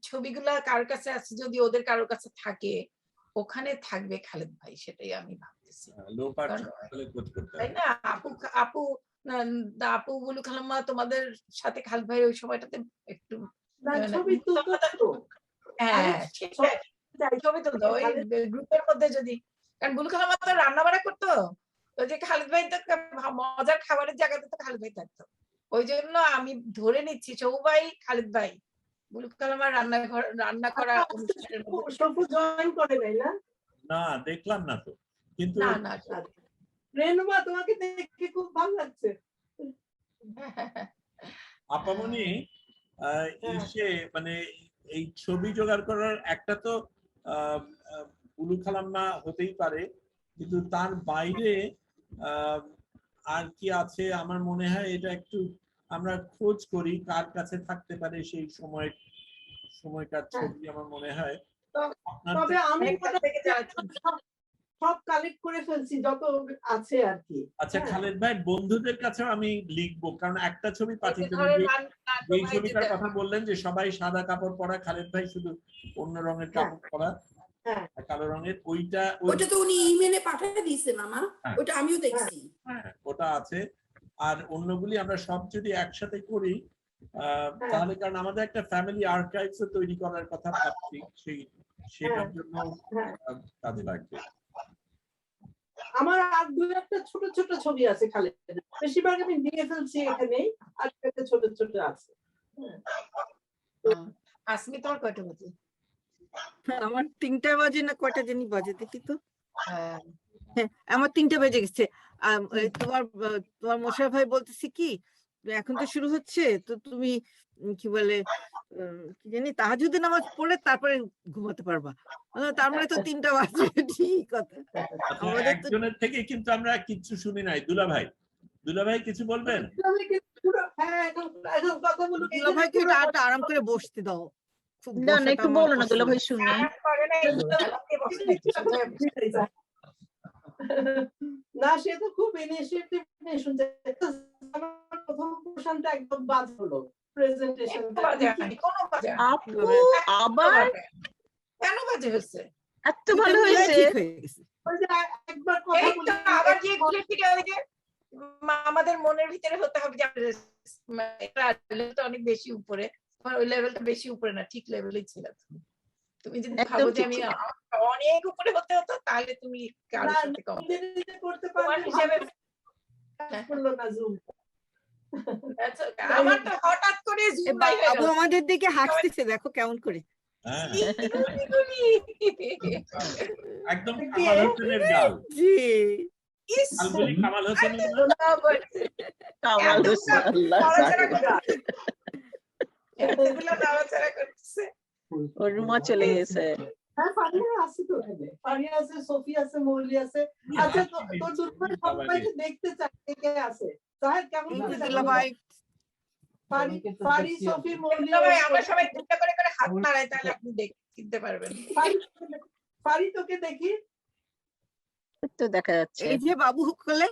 ছবিগুলা কারোর কাছে আছে, যদি ওদের কারোর কাছে থাকে, ওখানে থাকবে খালেদ ভাই, সেটাই আমি ভাবতেছি, তাই না? আপু বুলু খালাম্মা তোমাদের সাথে খালেদ ভাই ওই সময়টাতে একটু ছবি তুলতো ওই গ্রুপের মধ্যে, যদি, কারণ বুলু খালাম্মা তো রান্না বাড়া করতো, ওই যে খালেদ ভাই তো মজার খাবারের জায়গাতে তো খালেদ ভাই থাকতো, ওই জন্য আমি ধরে নিচ্ছি সবাই খালেদ ভাই বুলু খালাম্মার রান্না করা অনুষ্ঠানের না দেখলাম না তো, কিন্তু না রেনুমা তোমাকে দেখে খুব ভালো লাগছে। আপামনি এসে মানে এই ছবি জোগাড় করার একটা তো বুলু খালাম্মা হতেই পারে, কিন্তু তার বাইরে আর কি আছে? আমার মনে হয় এটা একটু আমরা খোঁজ করি কার কাছে থাকতে পারে সেই সময়কার ছবি। আমার মনে হয় তবে আমি সব কালেক্ট করে ফেলছি যত আছে আর কি। আচ্ছা, খালেদ ভাই বন্ধুদের কাছেও আমি লিখবো, কারণ একটা ছবি পাঠিয়ে এই ছবিটার কথা বললেন যে সবাই সাদা কাপড় পরা, খালেদ ভাই শুধু অন্য রঙের কাপড় পরা, কালো রঙের, ওইটা তো উনি ইমেলে পাঠিয়ে দিয়েছেন মামা, ওটা আমিও দেখছি। ওটা আছে। আর অন্যগুলি আমরা সব যদি একসাথে করি তাহলে, কারণ আমাদের একটা ফ্যামিলি আর্কাইভস তৈরি করার কথা ভাবছি, সেটার জন্য কাজে লাগবে। আমার আর দুই একটা ছোট ছোট ছবি আছে খালেদ, বেশিরভাগ আমি নিয়ে ফেলছি এখানে, আর একটা ছোট ছোট আছে। আসমি তোমার কয়টা বাজে? আমার 3টা বাজে না কয়টা জানি বাজে, দেখি তো। হ্যাঁ আমার 3টা বেজে গেছে। তোমার মোশাররফ ভাই বলতেছি কি, এখন তো শুরু হচ্ছে, তো তুমি কি বলে কি জানি তাহাজ্জুদের নামাজ পড়ে তারপরে ঘুমাতে পারবা, তার মানে তো 3টা বাজে। ঠিক কথা। আমাদের একজনের থেকে কিন্তু আমরা কিছু শুনি নাই। দুলা ভাই কিছু বলবেন? দুলা ভাইকে আরাম করে বসতে দাও, না একটু বলো না দুলা ভাই, শুনি। না সে তো খুব ইনিশিয়েটিভ নিয়ে শুনছে। প্রথম পোরশনটা একদম বাদ হলো, প্রেজেন্টেশন। আপু আবার কেন বাজে হয়েছে? এত ভালো হয়েছে। একবার কথা বলে আবার গিয়ে ঘুরে ফিরে ওই যে আমাদের মনের ভিতরে হতে হবে যে এটা অনেক বেশি উপরে, ওই লেভেলটা বেশি উপরে না, ঠিক লেভেলেই ছিল। তুমি যদি ভাবো যে আমি অনেক উপরে হতে হতো তাহলে তুমি কারোর না, সাথে কম নিজে নিজে করতে তোমার পারলে হিসাবে কাজ করলো না Zoom। That's okay. আমার তো হঠাৎ করে জুম বাবু আমাদের দিকে হাসতেছে দেখো কেমন করে। হ্যাঁ একদম কামাল হোসেনের গাল। জি গালগুলি কামাল হোসেনের না? কামাল হোসেন আল্লাহ এতগুলো নাড়াচাড়া করতেছে। ওর মা চলে গেছে। হ্যাঁ ফারিয়া আছে তো এখানে, ফারিয়া আছে, সোফি আছে, মৌলি আছে। আচ্ছা তোর দুর্বল সবাইকে দেখতে চাই কে আছে। সাহেব কেমন করে দুলা ভাই ফারি সোফি মৌলি ভাই আমরা সবাই দুটো করে করে হাত নাড়াই তাহলে আপনি চিনতে পারবেন। ফারি তোকে দেখি তো দেখা যাচ্ছে এই যে বাবু কোলে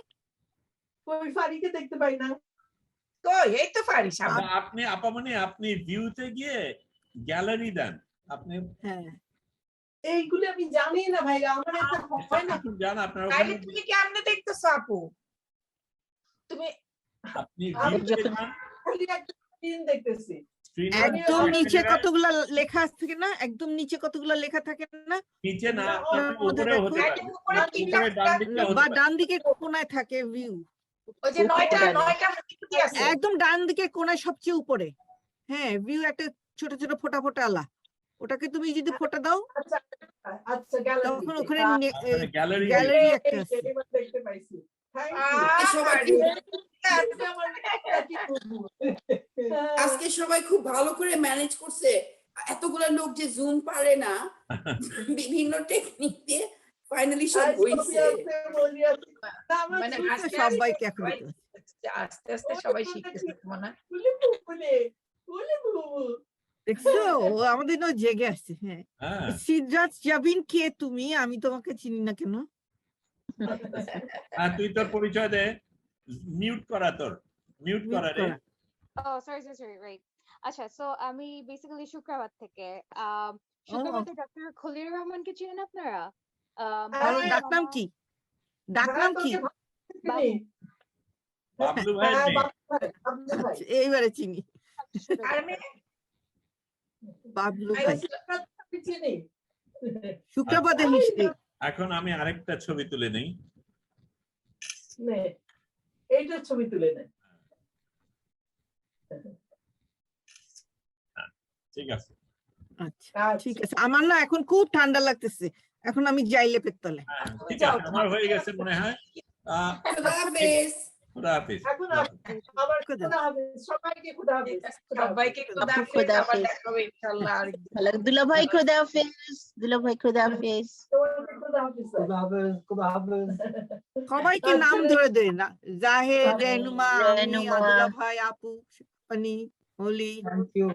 ওই ফারিকে দেখতে পাই না। কই এই তো ফারি সামনে। আপনি আপামনি আপনি ভিউতে গিয়ে গ্যালারি দেন আপনি। হ্যাঁ এইগুলো আমি জানি না ভাই, আমার এটা হয় না। জান আপনার তাইলে ওখানে তুমি কেমনে দেখতেছো আপু? তুমি আপনি ভিউতে যান খালি একটা স্ক্রিন দেখতেছি। একদম নিচে কতগুলা লেখা থাকে না, একদম নিচে কতগুলা লেখা থাকে না, নিচে না উপরে হতে পারে, উপরে ডান দিকে হতে বা পারে। ডান দিকে কোণায় থাকে ভিউ। ওই যে নয়টা কি আছে একদম ডান দিকে কোণায় সবচেয়ে উপরে। হ্যাঁ ভিউ একটা ছোট ছোট ফোঁটা ফোঁটা আলা, ওটাকে তুমি যদি ফোঁটা দাও আচ্ছা গ্যালারি, তখন ওখানে গ্যালারি গ্যালারি একটা আছে। দেখতে পাইছি। আজকে সবাই খুব ভালো করে ম্যানেজ করছে। এতগুলা লোক যে জুম পারে না, বিভিন্ন টেকনিক দিয়ে ফাইনালি সব হইছে। মানে সবাইকে এখন আস্তে আস্তে সবাই শিখতেছে মনে হয়। দেখছো ও আমাদের না জেগে আসছে। হ্যাঁ সিদ্ধার্থ জাবিন কে তুমি? আমি তোমাকে চিনি না কেন? তুই তোর পরিচয় দে। মিউট করা, তোর মিউট করা রে। Sorry right. আচ্ছা সো আমি বেসিক্যালি শুক্রবার থেকে শুক্রবারে ডক্টর খলিল রহমানকে চিনেন আপনারা? ডাকনাম কি? ডাকনাম কি? বাবলু ভাই এইবারে চিনি। বাবলু ভাই শুক্রবারে মিষ্টি। এখন আমি আরেকটা ছবি তুলে নেই। এইটার ছবি তুলে নেই। ঠিক আছে আচ্ছা ঠিক আছে। আমার না এখন খুব ঠান্ডা লাগতেছে, এখন আমি যাইলে পেতলে। ঠিক আছে আমার হয়ে গেছে মনে হয়। খোদা হাফেজ। খোদা হাফেজ। এখন আবার খোদা হাফেজ সবাইকে। খোদা হাফেজ সবাইকে। খোদা হাফেজ। আবার দেখা হবে ইনশাআল্লাহ। দুলা ভাই খোদা হাফেজ। দুলা ভাই খোদা হাফেজ। খোদা হাফেজ। খোদা হাফেজ। খোদা হাফেজ। সবাইকে নাম ধরে দেয় না, জাহেদ, রেনুমা, আমি, দুলা ভাই, আপু, পানি, হোলি। Thank you.